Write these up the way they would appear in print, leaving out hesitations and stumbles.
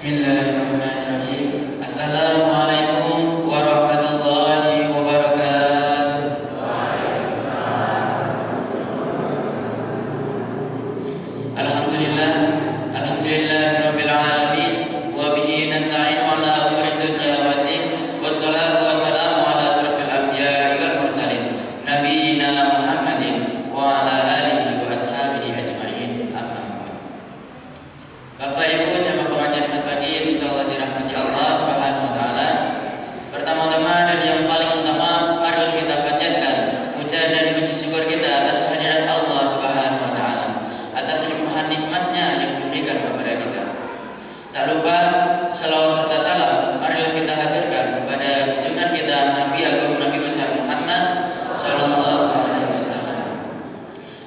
Bismillahirrahmanirrahim. Assalamualaikum warahmatullahi wabarakatuh. Alhamdulillahirabbil alamin wa bihi nasta'inu ala umuri dunya waddin wassalatu wassalamu ala asrofil anbiya'i wal mursalin nabiyyina Muhammadin wa ala alihi wa ashabihi ajma'in. Amma ba'd. Bapak Ibu jamaah pengajian pagi, insyaallah dirahmati Allah Subhanahu wa taala. Pertama-tama dan yang paling utama, marilah kita panjatkan puja dan puji syukur kita atas kehadirat Allah Subhanahu wa taala, atas limpahan nikmatnya yang diberikan kepada kita. Tak lupa selawat serta salam marilah kita haturkan kepada junjungan kita Nabi Agung Nabi besar Muhammad sallallahu alaihi wasallam.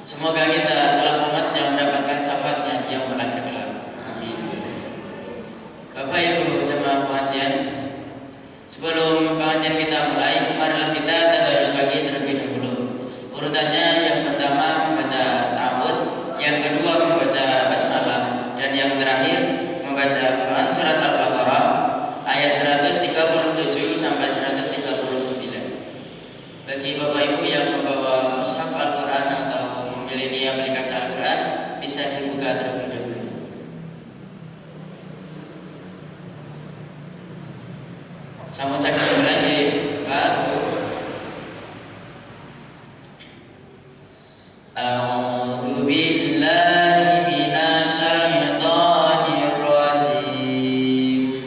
Semoga kita salam umatnya mendapatkan syafaatnya di yaumul akhir kelak. Amin. Bapak Ibu jamaah pengajian, sebelum pengajian kita mulai, marilah kita tadarus pagi terlebih dahulu. Urutannya, yang pertama membaca ta'awudz, yang kedua membaca basmalah, dan yang terakhir membaca Quran surat Al-Baqarah ayat 137 sampai 139. Bagi Bapak Ibu yang membawa mushaf Al-Quran atau memiliki aplikasi Al-Quran, bisa dibuka terlebih dahulu. Sama saya ketemu lagi, Pak. A'udzu billahi minasy syaithanir rajim.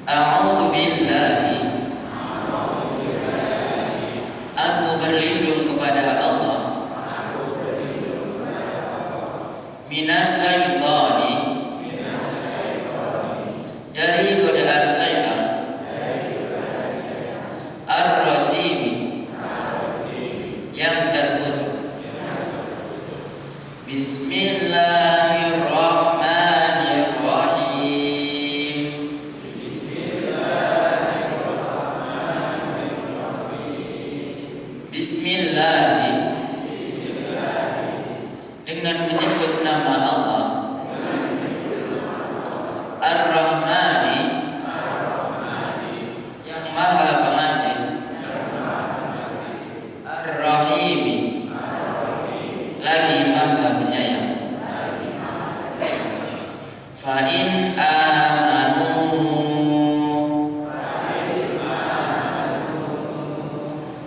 A'udzu billahi, aku berlindung kepada Allah, minasy syaitani, dari godaan syaitan, ar-rajim, yang terkutuk. Bismillahirrahmanirrahim. Bismillah, dengan menyebut nama Allah. Ar-Rahmani, yang maha pengasih. Ar-Rahimi, lagi maha penyayang. Fa'in amanu,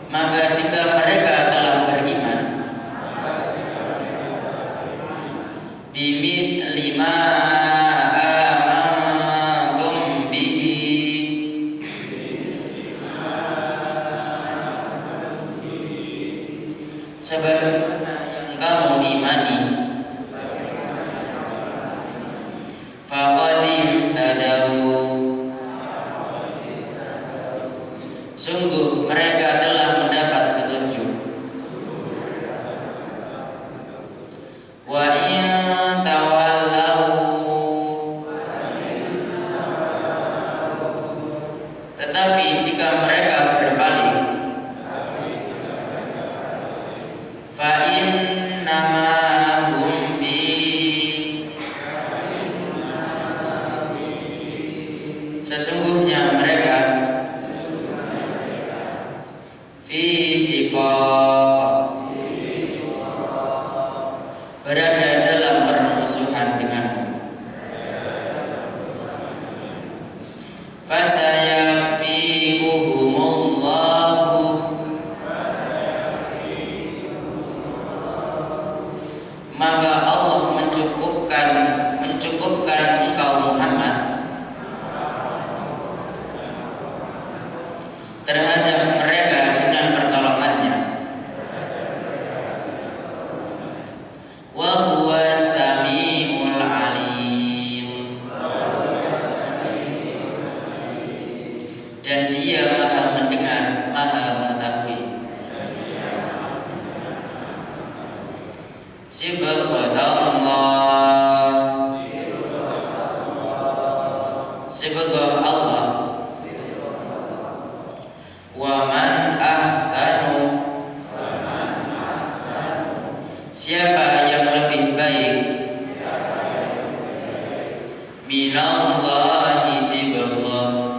maka jika mereka telah beriman, bimis lima amantum bihi, sebagaimana yang kamu imani, faqad ihtadaw, sungguh mereka telah mendapat petunjuk. Wa in tawallau, tetapi jika mereka berbalik, fa innama hum fi, sesungguhnya mereka fi siqaq, berada dalam permusuhan denganmu. Fasayakfikuhumullahu, maka Allah mencukupkan engkau Muhammad terhadap mereka dengan pertolongannya. Wa huwa samiul alim, dan dia maha mendengar, maha mengetahui. Sibghatullah, sibghah Allah. Wa man ahsanu, minallahi sibghah.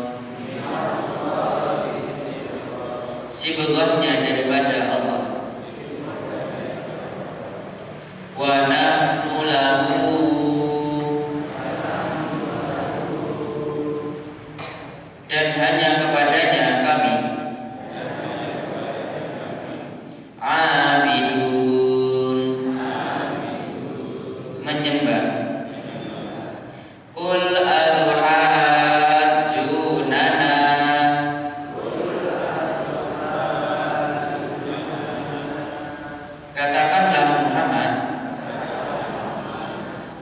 Sibghahnya daripada Allah. Wa nahnu lahu, dan hanya kepadanya kami abidun, menyembah. Qul atuhajjunana, katakanlah Muhammad,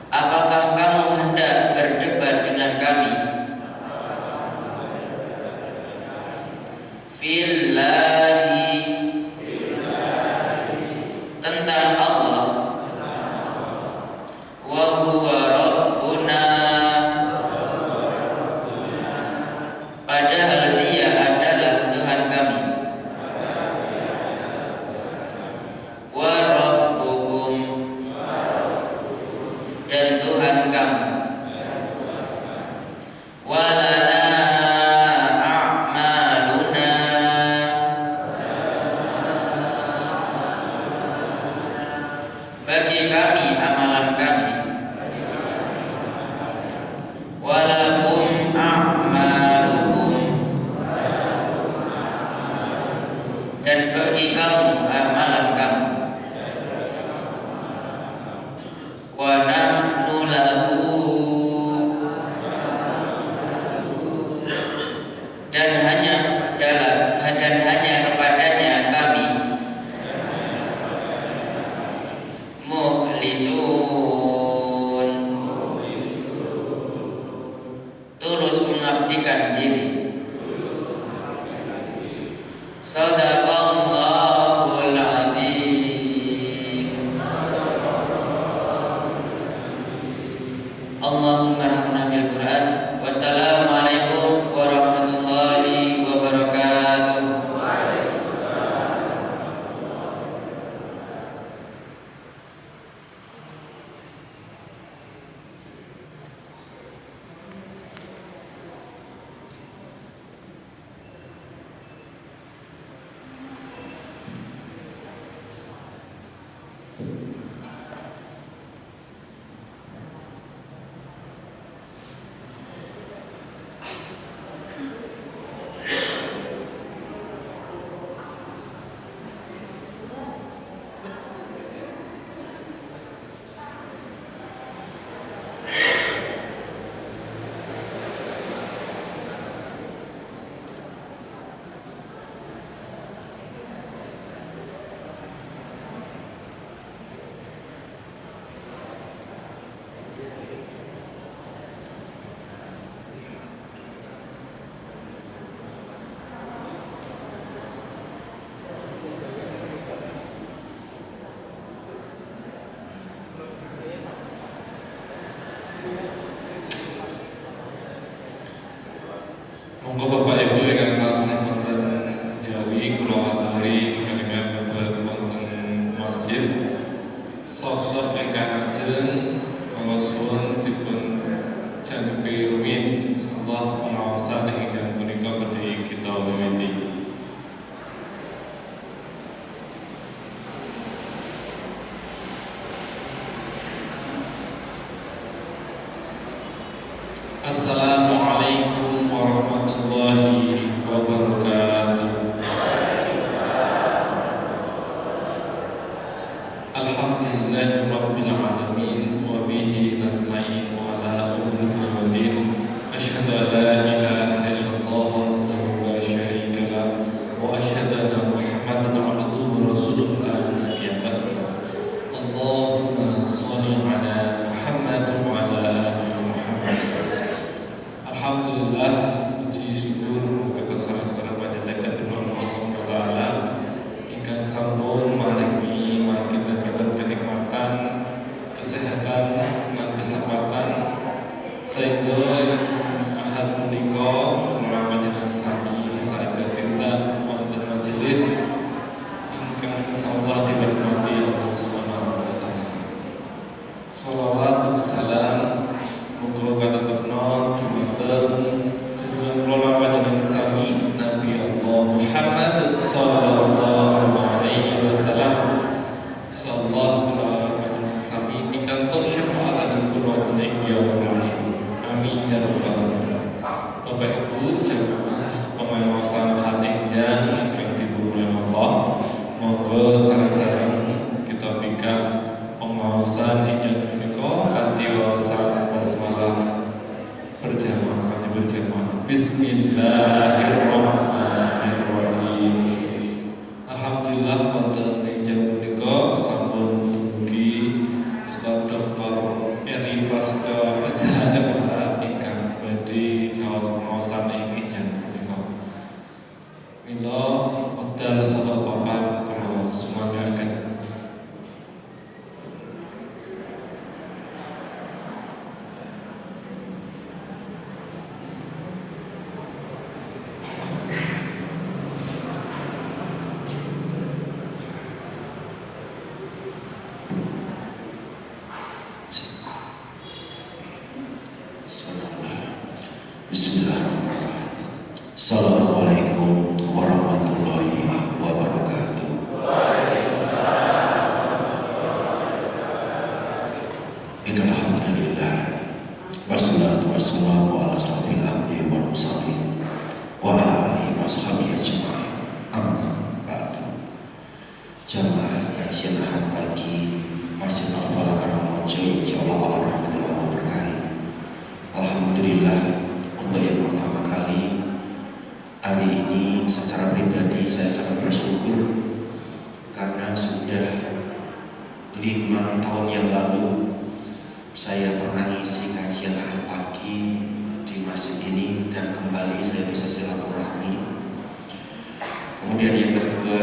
apakah kamu hendak berdebat dengan kami fillahi, tentang Allah, wa huwa rabbuna, padahal Dia adalah Tuhan kami, wa rabbukum, dan Tuhan kamu, wa lana a'maluna, bagi kami amalan kami, walakum a'malukum, dan bagi kamu amalan kamu, wa nahnu lahu, dan hanya kepadanya kami mukhlisun, tulus mengabdikan diri. Sadaqallahul azim. Allahumma rahmna bil Qur'an. Wassalamualaikum warahmatullahi wabarakatuh. Monggo Bapak Ibu ingkang tansah wonten Jawi kula aturi ingkang mlebet wonten masjid. Sof-sof ingkang ajeng kula suwun dipun jangkepi rumiyin sallallahu pengawasan ingkang punika badhe kita wiwiti. Assalamualaikum warahmatullahi wabarakatuh. Alhamdulillahi rabbil alamin, wa bihi nasta'inu ala umuri din. Asyhadu an la ilaha illallah wahdahu la syarika lah, wa asyhadu anna Muhammadan abduhu wa rasuluhu la nabiyya ba'dahu. Allahumma shalli ala Muhammad wa ala ali Muhammad. Alhamdulillah, puji syukur kita salah-salah panjenengan dulu Allah Subhanahu wa taala ingkang sampun maringi kita kenikmatan, kesehatan, dan kesempatan sehingga ahad menika kemana panjenengan sami saged tindak wonten majelis ingkang insyaallah dirahmati Allah Subhanahu wa taala. Shalawat dan salam muga katetepna Bapak Ibu jamaah pengawasan hati yang dimulai Allah, monggo sareng-sareng kita pikir pengawasan ijazah menika kanthi wawasan basmalah berjamaah Bismillahirrahmanirrahim. Alhamdulillah wonten ing jam menika sampun dumugi Ustaz Dr. Eri Prasetyo Azhar ingkang badhe jawab pengawasan ing ijazah menika. Mila wekdal saha papan kula sumanggaken. Assalamualaikum warahmatullahi wabarakatuh. Innal hamdalillah wassalatu wassalamu ala asrofil anbiya'i wal mursalin wa ala alihi washabihi ajma'in. Amma ba'du. Jamaah kajian Ahad pagi Masjid Al-Falah Karangmojo, insyaallah Allah rahmati Allah berkahi. Alhamdulillah, untuk yang pertama kali hari ini secara pribadi saya sangat bersyukur karena sudah 5 tahun yang lalu saya pernah ngisi kajian Ahad pagi di masjid ini dan kembali saya bisa silaturahmi. Kemudian yang kedua,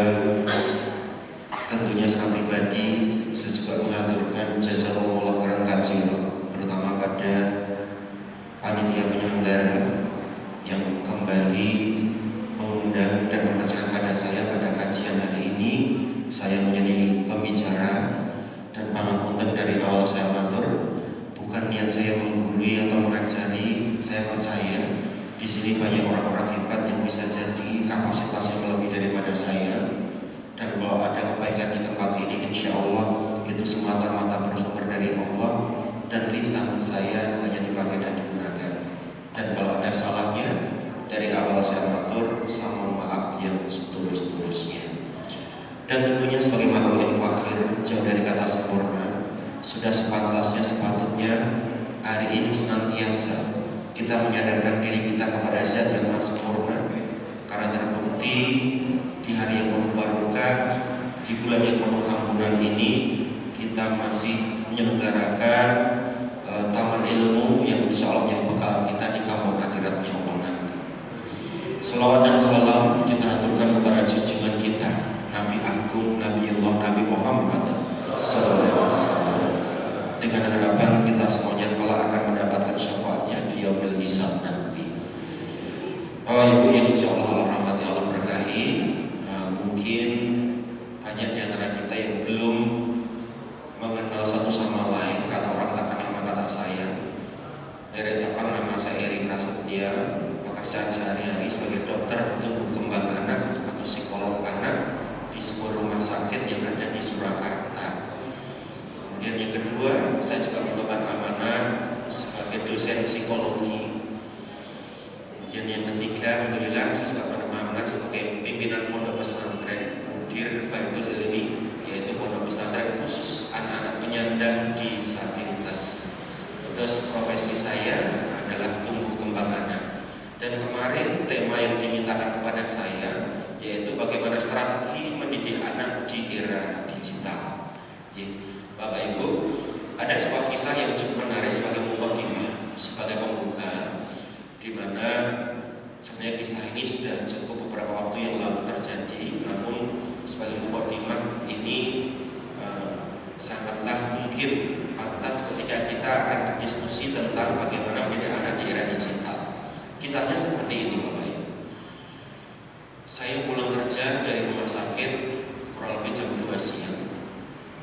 tentunya secara pribadi saya juga mengaturkan jazakumullah khairan katsiran, terutama pada panitia penyelenggara yang kembali mengundang dan memerintahkan pada saya pada kajian hari ini. Saya menjadi pembicara dan pangapunten dari awal saya matur, bukan niat saya menggurui atau mengajari. Saya percaya di sini banyak orang-orang hebat yang bisa jadi kapasitasnya lebih daripada saya. Dan kalau ada kebaikan di tempat ini, insya Allah itu semata-mata bersumber dari Allah dan lisan saya hanya dipakai dan digunakan. Dan kalau ada salahnya, dari awal saya matur, saya mohon maaf yang setulus-tulusnya. Dan tentunya sebagai makhluk yang fakir, jauh dari kata sempurna, sudah sepantasnya sepatutnya hari ini senantiasa kita menyadarkan diri kita kepada zat yang maha sempurna. Karena terbukti di hari yang penuh barokah, di bulan yang penuh ampunan ini, kita masih menyelenggarakan taman ilmu yang insya Allah menjadi bekal kita di kampung akhiratnya Allah nanti. Salawat dan salam kita aturkan kepada junjungan kita Nabi Agung, Nabiullah, Nabi Muhammad sallallahu alaihi wasallam, dengan harapan kita semuanya kelak akan mendapatkan syafaatnya di yaumil hisab nanti. Bapak Ibu yang insya Allah rahmati Allah berkahi, mungkin banyak di antara kita yang belum mengenal satu sama lain. Kata orang tak kenal maka tak sayang. Dari tapang nama saya Eri Prasetyo, pekerjaan sehari-hari sebagai dokter tumbuh kembang anak atau psikolog anak di sebuah rumah sakit yang ada di Surakarta. Kemudian yang kedua, saya juga mengemban amanah sebagai dosen psikologi. Kemudian yang ketiga, alhamdulillah saya juga mengemban amanah sebagai pimpinan pondok pesantren Mudir Baitul Ilmi, yaitu pondok pesantren khusus anak-anak penyandang disabilitas. Terus profesi saya adalah tumbuh kembang anak. Dan kemarin tema yang dimintakan kepada saya yaitu bagaimana strategi mendidik anak di era digital. Bapak Ibu, ada sebuah kisah yang cukup menarik sebagai mukadimah, sebagai pembuka, di mana sebenarnya kisah ini sudah cukup beberapa waktu yang lalu terjadi, namun sebagai mukadimah ini sangatlah mungkin pantas ketika kita akan berdiskusi tentang bagaimana mendidik anak di era digital. Kisahnya seperti ini, Bapak Ibu. Saya pulang kerja dari rumah sakit kurang lebih jam 2 siang.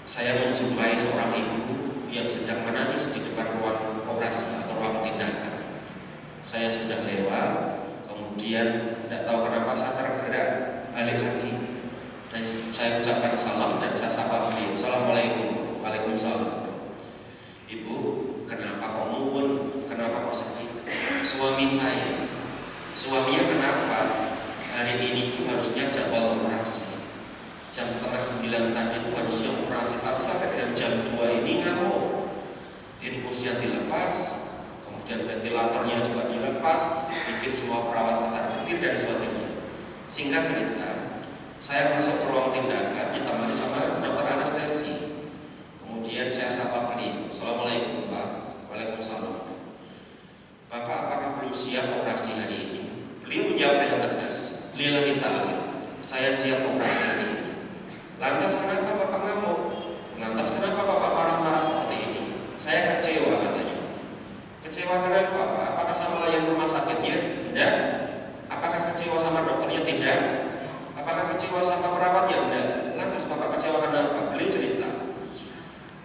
Saya menjumpai seorang ibu yang sedang menangis di depan ruang operasi atau ruang tindakan. Saya sudah lewat, kemudian tidak tahu kenapa saya tergerak balik lagi. Dan saya ucapkan salam dan saya sapa beliau. Assalamualaikum. Waalaikumsalam. Ibu, kenapa kok nuwun? Kenapa kok sedih? suami saya. Suaminya kenapa? Hari ini itu harusnya jadwal operasi. Jam 8:30 tadi itu harusnya operasi, tapi sampai dengan jam 2 ini ngamuk. Infusnya dilepas, kemudian ventilatornya juga dilepas, bikin semua perawat ketar-ketir dan sebagainya. Singkat cerita, saya masuk ke ruang tindakan ditemani sama dokter anestesi. Kemudian saya sapa beliau, "Assalamualaikum Pak." "Waalaikumsalam." "Bapak apakah belum siap operasi hari ini?" Beliau menjawab dengan tegas, "Lillahi ta'ala, saya siap operasi hari ini." "Lantas kenapa Bapak ngamuk? Lantas kenapa Bapak marah-marah seperti ini?" "Saya kecewa," katanya. "Kecewa kenapa Pak? Apakah sama layan rumah sakitnya?" "Tidak." "Apakah kecewa sama dokternya?" "Tidak." "Apakah kecewa sama perawatnya?" "Tidak." "Lantas Bapak kecewa kenapa?" Beliau cerita,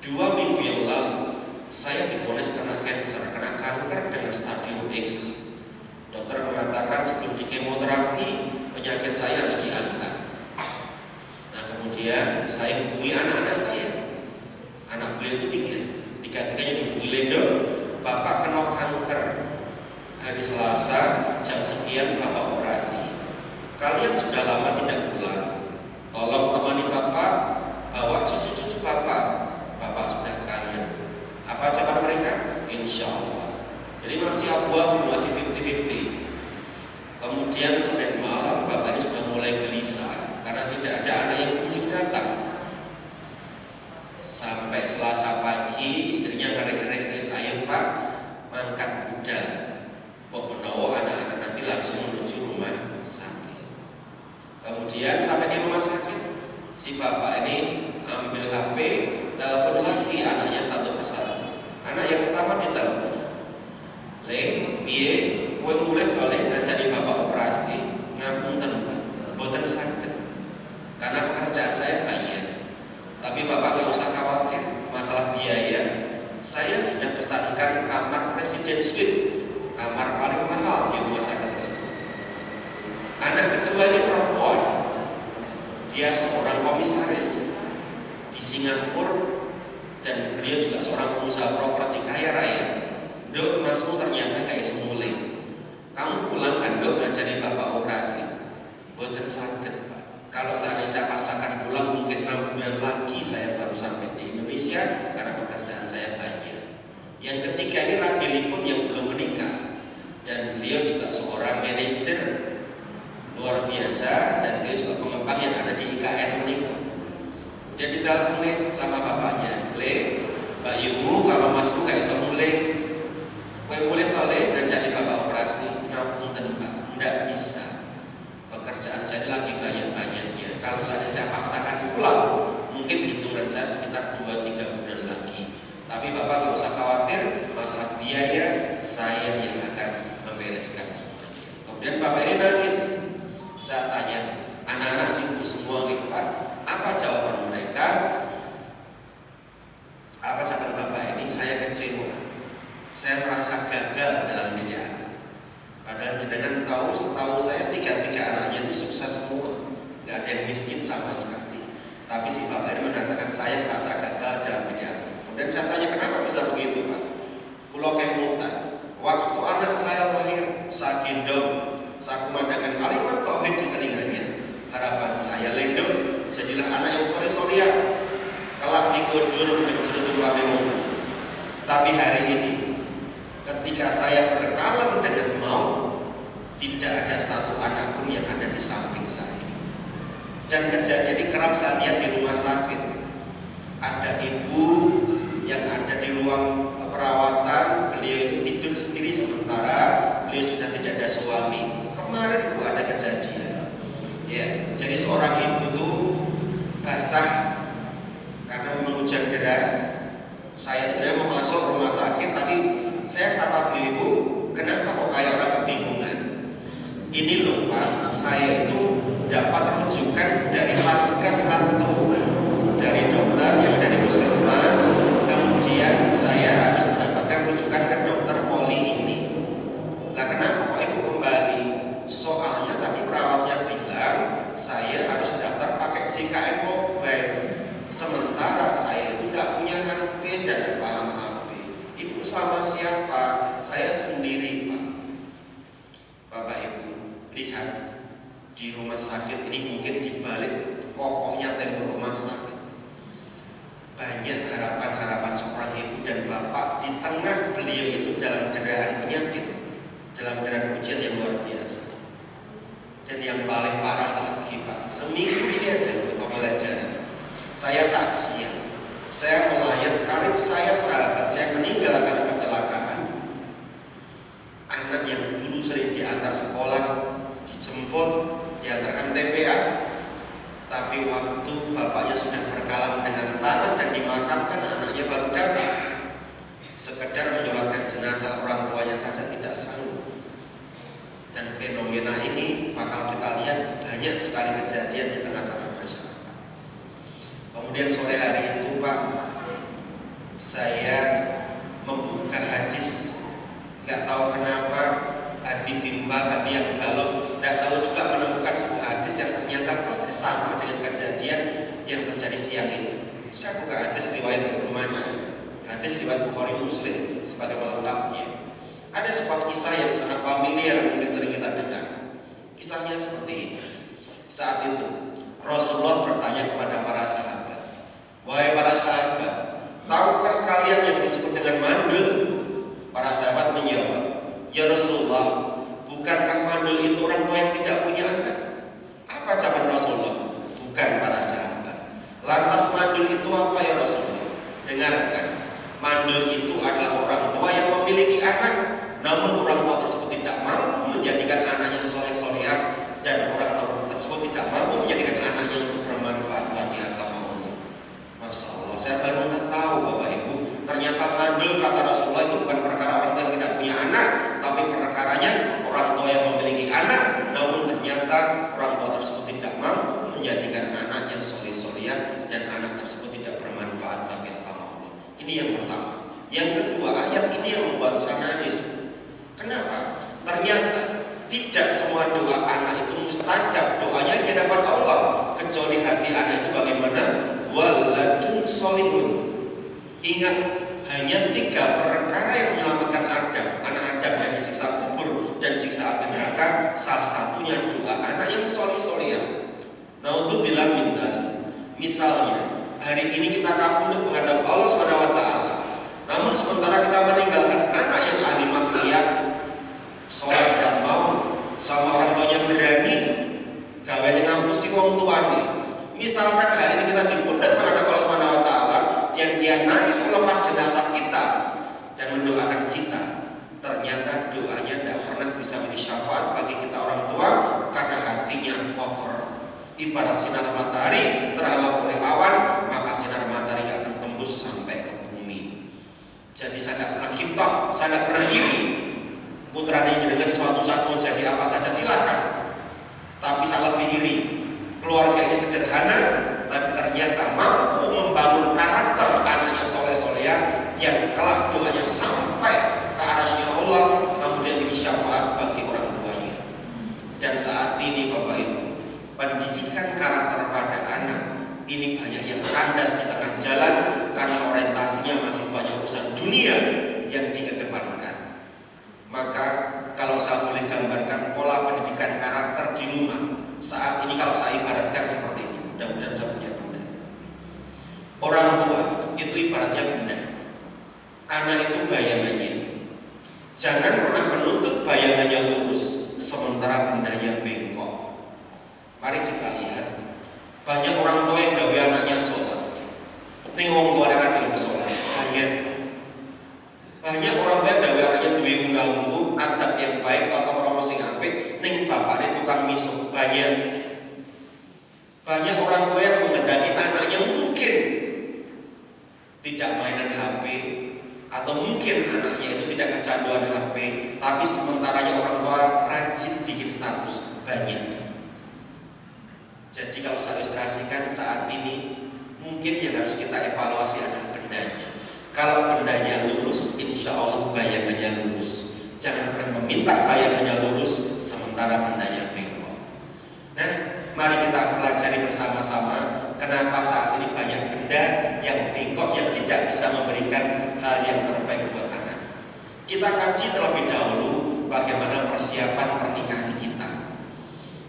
2 minggu yang lalu saya divonis kena kanker dengan stadium X. Dokter mengatakan sebelum di kemoterapi penyakit saya harus diangkat. Nah kemudian saya hubungi anak-anak saya. Anak beliau itu 3. Tiga-tiganya dihubungi, "Lendo, Bapak kena kanker. Hari Selasa jam sekian Bapak operasi. Kalian sudah lama tidak pulang. Tolong temani Bapak, bawa cucu-cucu Bapak. Bapak sudah kangen." Apa jawaban mereka? "Insya Allah." Jadi masih abu-abu, masih 50-50. Kemudian Senin malam Bapak ini sudah mulai gelisah karena tidak ada anak yang kunjung datang. Sampai Selasa pagi istrinya ngerek-ngerek, "Ayo Pak, mangkat kuda. Pok menawa anak-anak nanti langsung menuju rumah sakit." Kemudian sampai di rumah sakit, si bapak ini ambil HP, telepon lagi anaknya satu persatu. Anak yang pertama ditelepon, "Le, piye, kowe mulai golek ngajari Bapak operasi, ngapunten Pak, mboten saged. Karena pekerjaan saya banyak. Tapi Bapak nggak usah khawatir masalah biaya. Saya sudah pesankan kamar presiden suite, kamar paling mahal di rumah sakit tersebut." Anak kedua ini perempuan. Dia seorang komisaris di Singapura dan beliau juga seorang pengusaha properti kaya raya. "Dok, masmu ternyata kayak semule. Kamu pulang kan Dok ngajari Bapak operasi?" "Boten saged Pak. Kalau seandainya saya paksakan pulang mungkin 6 bulan lagi saya baru sampai di Indonesia karena pekerjaan saya banyak." Yang ketiga ini ragilipun yang belum menikah dan beliau juga seorang manajer luar biasa dan beliau juga pengembang yang ada di IKN menikah. Dia ditelepon sama bapaknya, "Le, Mbak Yumu kalau masmu kayak semule, kowe mulai tole ngajari Bapak operasi." "Ngapunten Pak, ndak bisa. Pekerjaan saya lagi banyak-banyaknya. Kalau saya paksakan pulang, mungkin hitungan saya sekitar 2-3 bulan lagi. Tapi Bapak nggak usah khawatir, masalah biaya saya yang akan membereskan semuanya." Kemudian Bapak ini nangis. Saya tanya, anak-anak sibuk semua nih Pak, apa jawaban mereka? Apa jawaban Bapak ini? "Saya kecewa. Saya merasa gagal dalam mendidik anak. Padahal dengan setahu saya 3 anaknya itu sukses semua, nggak ada yang miskin sama sekali. Tapi si Bapak ini mengatakan saya merasa gagal dalam mendidik anak." Kemudian saya tanya, "Kenapa bisa begitu Pak?" "Pulau kemutan. Waktu anak saya lahir, saya gendong, saya kumandangkan kalimat tauhid di telinganya. Harapan saya, Lendo, jadilah anak yang sore-soria, kelak dikodur mencerutu ramemu. Tapi hari ini, ketika saya berkalam dengan maut, tidak ada satu anak pun yang ada di samping saya." Dan kejadian ini kerap saya lihat di rumah sakit. Ada ibu yang ada di ruang perawatan, beliau itu tidur sendiri sementara beliau sudah tidak ada suami. Kemarin ada kejadian, ya, jadi seorang ibu itu basah karena memang hujan deras. Saya tidak mau masuk rumah sakit, tapi saya sapa beliau, "Ibu, kenapa kok kayak orang kebingungan?" "Ini loh Pak, saya itu dapat rujukan dari Vaskes 1, dari dokter yang ada di puskesmas. Kemudian saya harus mendapatkan rujukan ke dokter poli ini. Lah kenapa kok Ibu kembali?" "Soalnya tadi perawatnya bilang saya harus daftar pakai JKN mobile. Sementara saya itu tidak punya HP dan tidak paham HP. Ibu sama siapa?" "Saya sendiri Pak." Bapak Ibu, lihat di rumah sakit ini, mungkin di balik kokohnya tembok rumah sakit, banyak harapan-harapan seorang ibu dan bapak di tengah beliau itu dalam deraan penyakit, dalam deraan ujian yang luar biasa. Dan yang paling parah lagi Pak, seminggu ini aja untuk pembelajaran, saya takziah, saya melayat karib saya, sahabat saya meninggal karena kecelakaan. Anak yang dulu sering diantar sekolah, dijemput, diantarkan TPA, tapi waktu bapaknya sudah berkalam dengan tanah dan dimakamkan, anaknya baru datang. Sekedar menyolatkan jenazah orang tuanya saja tidak sanggup. Dan fenomena ini bakal kita lihat banyak sekali kejadian di tengah-tengah masyarakat. Kemudian sore hari itu Pak, saya membuka hadis, nggak tahu kenapa hati bimbang, hati yang galau, nggak tahu juga menemukan sebuah hadis yang ternyata persis sama dengan kejadian yang terjadi siang ini. Saya buka hadis riwayat Ibnu Majah, hadis riwayat Bukhari Muslim sebagai pelengkapnya. Ada sebuah kisah yang sangat familiar, mungkin sering kita dengar. Kisahnya seperti ini. Saat itu Rasulullah bertanya kepada para sahabat, "Wahai para sahabat, tahukah kalian yang disebut dengan mandul?" Para sahabat menjawab, "Ya Rasulullah, bukankah mandul itu orang tua yang tidak punya anak?" Apa jawaban Rasulullah? "Bukan para sahabat." Lantas mandul itu apa ya Rasulullah? Dengarkan, mandul itu adalah orang tua yang memiliki anak, namun orang tua tersebut tidak mampu menjadikan anaknya soleh-solehah, dan orang tua tersebut tidak mampu menjadikan anaknya untuk bermanfaat bagi agama Allah. Masya Allah, saya baru tahu Bapak Ibu, ternyata mandul kata Rasulullah itu bukan perkara orang tua yang tidak punya anak, tapi perkaranya orang tua yang memiliki anak, namun ternyata orang tua tersebut tidak mampu menjadikan anaknya soleh-solehah, dan anak tersebut tidak bermanfaat bagi agama Allah. Ini yang pertama. Yang kedua, ayat ini yang membuat saya nangis. Kenapa? Ternyata tidak semua doa anak itu mustajab doanya di hadapan Allah, kecuali hati anak itu bagaimana? Waladun solihun. Ingat, hanya 3 perkara yang menyelamatkan Adam, anak Adam dari siksa kubur dan siksa api neraka. Salah satunya doa anak yang solih-solihah. Nah, untuk bilang minta, misalnya hari ini kita kabundut menghadap Allah SWT, namun sementara kita meninggalkan anak yang ahli maksiat, sholat tidak mau, sama orang tuanya berani, gawe ngapusi wong tuane. Misalkan hari ini kita dipundhut menghadap Allah SWT, yang dia nangis melepas jenazah kita dan mendoakan kita, ternyata doanya tidak pernah bisa menjadi syafaat bagi kita orang tua karena hatinya kotor. Ibarat sinar matahari terhalang oleh awan, maka sinar matahari akan tembus sampai ke bumi. Jadi saya tidak pernah gibah, saya tidak pernah iri. Putranya dengan suatu saat mau jadi apa saja silakan, tapi saya lebih iri. Keluarga ini sederhana, tapi ternyata mampu membangun karakter anaknya soleh-solehah yang kelak doanya sampai ke arasnya Allah, kemudian menjadi syafaat bagi orang tuanya. Dan saat ini Bapak Ibu, pendidikan karakter pada anak ini banyak yang kandas di tengah jalan karena orientasinya masih banyak urusan dunia yang dikedepankan. Maka kalau saya boleh gambarkan pola pendidikan karakter di rumah saat ini, kalau saya ibaratkan seperti ini, mudah-mudahan saya punya benda. Orang tua itu ibaratnya benda, anak itu bayangannya. Jangan pernah menuntut bayangannya lurus sementara bendanya bengkok. Mari kita lihat, banyak orang tua yang gawe anaknya sholat, ning wong tua ada lagi sholat. Banyak orang tua yang gawe anaknya duwe unggah-ungguh, adab yang baik, atau orang sing apik, ning bapaknya tukang misuh. Banyak orang tua yang mengendaki anaknya mungkin tidak mainan HP, atau mungkin anaknya itu tidak kecanduan HP, tapi sementaranya orang tua rajin bikin status banyak. Jadi kalau saya ilustrasikan saat ini, mungkin yang harus kita evaluasi adalah bendanya. Kalau bendanya lurus, insya Allah bayangannya lurus. Jangan pernah meminta bayangannya lurus sementara bendanya bengkok. Nah, mari kita pelajari bersama-sama kenapa saat ini banyak benda yang bengkok yang tidak bisa memberikan hal yang terbaik buat anak. Kita kaji terlebih dahulu bagaimana persiapan pernikahan kita.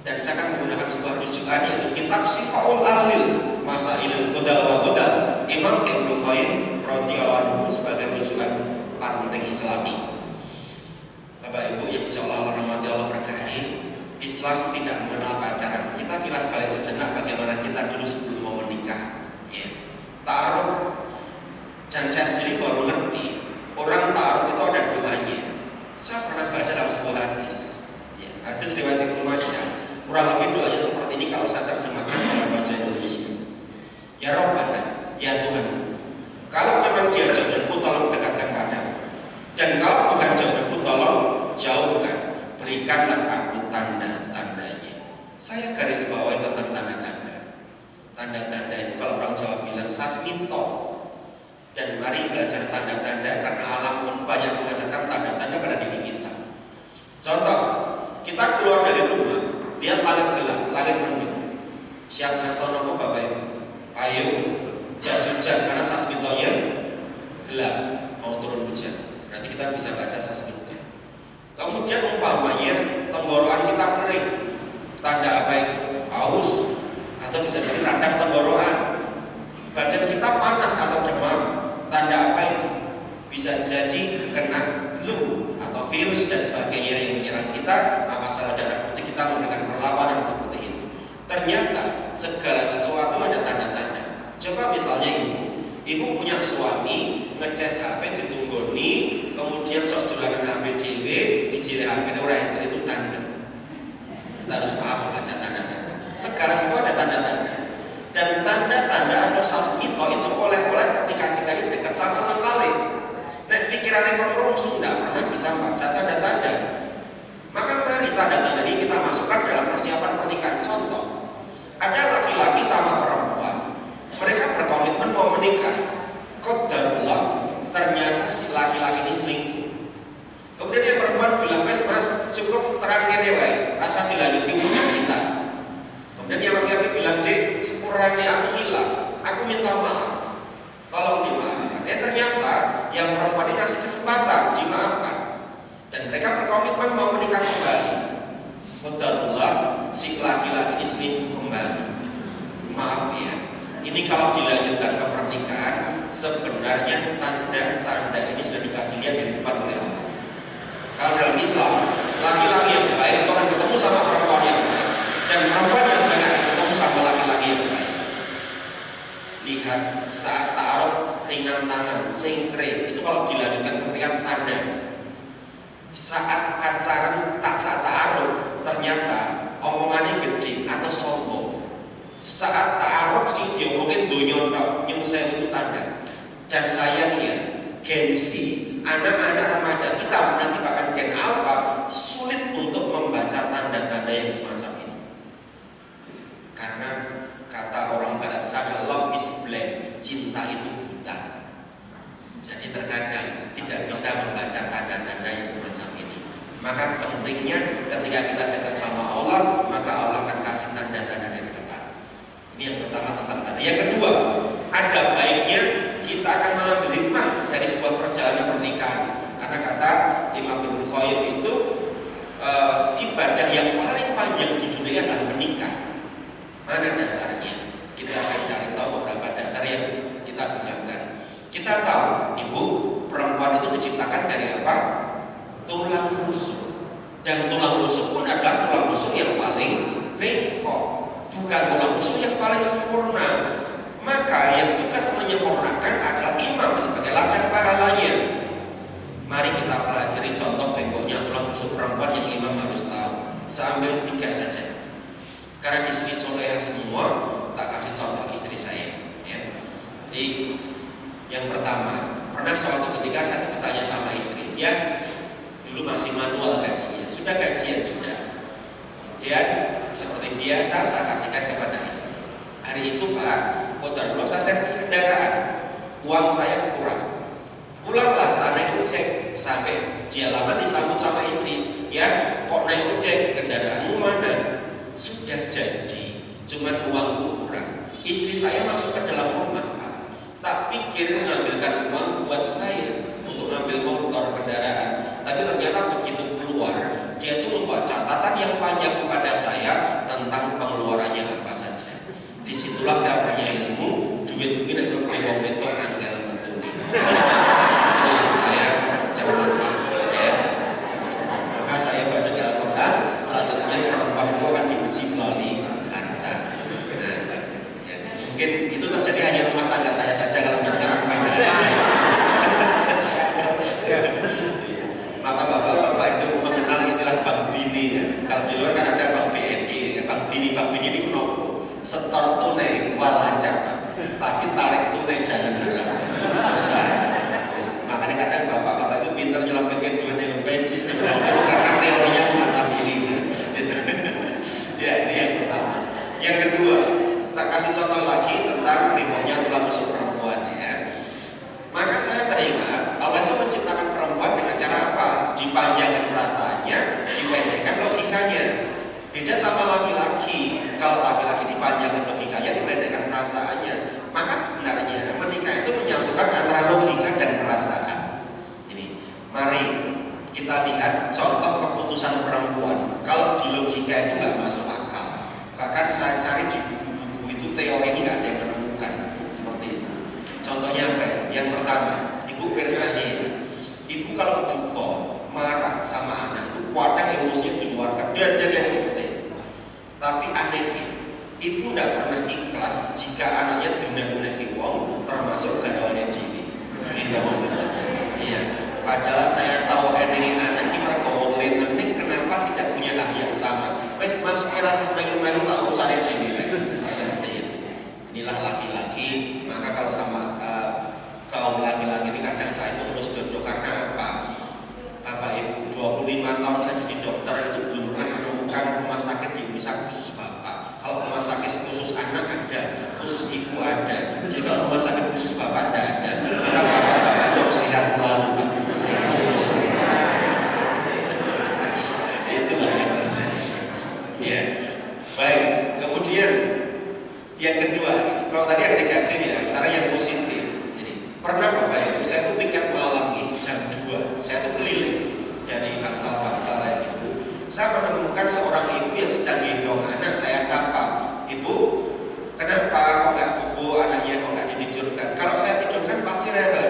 Dan saya akan menggunakan sebuah rujukan yaitu kitab Sifaul Alil Masailul Qodal wa Qodal Imam Ibnu Qayyim radhiyallahu anhu sebagai rujukan parenting Islami. Bapak Ibu yang insyaallah rahmati Allah berkahi, Islam tidak mengenal pacaran. Kita kilas balik sejenak bagaimana kita dulu sebelum mau menikah. Ya. Taruh, dan saya sendiri baru ngerti orang taruh itu ada doanya. Saya pernah baca dalam sebuah hadis. Ya, hadis riwayat Ibnu Majah. Kurang lebih doanya seperti ini kalau saya terjemahkan dalam bahasa Indonesia. Ya Rabbana, ya Tuhan, kalau memang dia jodohku tolong dekatkan padaku, dan kalau bukan jodohku tolong jauhkan, berikanlah aku tanda-tandanya. Saya garis bawahi tentang tanda-tanda. Tanda-tanda itu kalau orang Jawa bilang sasmito. Dan mari belajar tanda-tanda karena alam pun banyak mengajarkan tanda-tanda pada diri kita. Contoh, kita keluar dari rumah, lihat langit gelap, langit mendung. Siap ngastono Bapak Ibu? Ayo, jas hujan karena sasmitonya gelap, mau turun hujan. Berarti kita bisa baca sasmito. Kemudian umpamanya tenggorokan kita kering, tanda apa itu? Haus, atau bisa jadi radang tenggorokan. Badan kita panas atau demam, tanda apa itu? Bisa jadi kena flu atau virus dan sebagainya yang menyerang kita, maka salah darah putih kita memberikan perlawanan seperti itu. Ternyata segala sesuatu ada tanda-tanda. Coba misalnya ibu punya suami ngecas HP ditunggoni, kemudian sok dolanan HP dhewe, dijile HP ora itu tanda. Kita harus paham membaca tanda-tanda. Segala sesuatu ada tanda-tanda. Dan tanda-tanda atau sasmito itu oleh-oleh ketika kita ini dekat sama sang kali. Nah, pikirannya kemerungsung, tidak pernah bisa baca tanda-tanda. Maka mari tanda-tanda ini kita masukkan dalam persiapan pernikahan. Contoh, ada laki-laki sama perempuan, mereka berkomitmen mau menikah. Qadarullah, ternyata si laki-laki ini selingkuh. Kemudian yang perempuan bilang, mas cukup terang kene wae, rasa dilanjuti hubungan kita. Kemudian yang laki-laki bilang, dek, sepurane aku hilang, aku minta maaf, tolong dimaafkan. Ternyata yang perempuan ini kasih kesempatan dimaafkan, dan mereka berkomitmen mau menikah kembali. Qadarullah, si laki-laki ini selingkuh kembali. Maaf ya, ini kalau dilanjutkan ke pernikahan, sebenarnya tanda-tanda ini sudah dikasih lihat di depan oleh Allah. Kalau dalam Islam, laki-laki yang baik itu akan ketemu sama perempuan yang baik, dan perempuan yang baik akan ketemu sama laki-laki yang baik. Lihat saat taruh ringan tangan, singkre, itu kalau dilanjutkan ke pernikahan tanda. Saat pacaran, saat taruh, ternyata omongannya gede atau sombong. Saat taruh sih diomongin donyono, nyung saya itu tanda. Dan sayangnya gengsi anak-anak remaja kita nanti bahkan gen alpha sulit untuk membaca tanda-tanda yang semacam ini. Karena kata orang barat sana, love is blind, cinta itu buta. Jadi terkadang tidak bisa membaca tanda-tanda yang semacam ini. Maka pentingnya ketika kita dekat sama Allah, maka Allah akan kasih tanda-tanda dari depan. Ini yang pertama tentang tanda. Yang kedua, ada baiknya kita akan mengambil hikmah dari sebuah perjalanan pernikahan. Karena kata Imam Ibnu Qayyim itu ibadah yang paling panjang di dunia adalah menikah. Mana dasarnya? Kita akan cari tahu beberapa dasar yang kita gunakan. Kita tahu, ibu, perempuan itu diciptakan dari apa? Tulang rusuk. Dan tulang rusuk pun adalah tulang rusuk yang paling bengkok, bukan tulang rusuk yang paling sempurna. Maka yang tugas menyempurnakan adalah imam sebagai ladang pahalanya. Mari kita pelajari contoh bengkoknya tulang rusuk perempuan yang imam harus tahu. Sambil 3 saja. Karena di sini soleha semua, tak kasih contoh istri saya. Ya. Jadi yang pertama, pernah suatu ketika saya bertanya sama istri, dia dulu masih manual gajinya, sudah gajian sudah. Kemudian seperti biasa saya kasihkan kepada istri. Hari itu Pak, qadarullah saya servis kendaraan, uang saya kurang. Pulanglah saya naik ojek sampai di halaman disambut sama istri. Ya, kok naik ojek, kendaraanmu mana? Sudah jadi, cuman uangku kurang. Istri saya masuk ke dalam rumah Pak, tak pikir mengambilkan uang buat saya untuk ngambil motor kendaraan. Tapi ternyata begitu keluar, dia itu membuat catatan yang panjang kepada saya tentang pengeluarannya apa saja. Disitulah saya punya ilmu, duit mungkin ada wong wedok angel betul. Itu yang saya cermati, ya. Maka saya baca di Al-Quran, salah satunya perempuan itu akan diuji melalui harta. Nah, ya, mungkin itu terjadi hanya rumah tangga saya saja kalau mendengar perbedaan. Maka bapak-bapak itu mengenal istilah bank bini ya. Kalau di luar kan ada bank BNI, ya. Bank bini ini nopo. Setor tunai wajar, tapi tarik tunai jangan harap. Susah. Makanya kadang bapak-bapak itu pintar nyelempetkan duit dalam pencis karena teorinya semacam ini. Ya, ini yang pertama. Yang kedua, tak kasih contoh lagi tentang ribunya tulang rusuk perempuan ya. Maka saya teringat Allah itu menciptakan perempuan dengan cara apa? Dipanjangkan perasaannya, dipendekkan logikanya. Beda sama laki-laki. Kalau laki-laki dipanjangkan logikanya, dipendekkan perasaannya. Maka sebenarnya menikah itu menyatukan antara logika dan perasaan. Ini, mari kita lihat contoh keputusan perempuan. Kalau di logika itu nggak masuk akal. Bahkan saya cari di buku-buku itu teori ini nggak ada yang menemukan seperti itu. Contohnya apa? Yang pertama, ibu Persani. Ibu kalau duka, marah sama anak itu kadang emosinya dikeluarkan dan seperti itu. Tapi anehnya, ibu tidak pernah ikhlas jika anaknya duna-dunaki wong, termasuk garwane dhewe. Iya. Padahal saya tahu eneng anak ini mergo lenang ning kenapa tidak punya hak yang sama. Wes masuk rasa melu-melu tak urusane dhewe. Seperti itu. Inilah laki-laki, maka kalau sama kaum laki-laki ini kadang saya itu terus berdoa karena apa? Bapak Ibu 25 tahun saya jadi dokter itu belum pernah menemukan rumah sakit di Indonesia khusus bapak. Kalau rumah sakit khusus anak ada, khusus ibu ada. Jika rumah sakit khusus bapak tidak ada, maka bapak-bapak itu sehat selalu, Pak. Sehat terus. Itulah yang terjadi. Ya, baik. Kemudian yang kedua, kalau tadi yang negatif ya, sekarang yang positif. Pernah Bapak Ibu, saya tuh piket malam ini jam 2, saya tuh keliling dari bangsal-bangsal kayak gitu. Saya menemukan seorang ibu yang sedang gendong anak, saya sapa, Ibu, kenapa kok nggak bobo anaknya, kok nggak ditidurkan? Kalau saya tidurkan pasti rebel.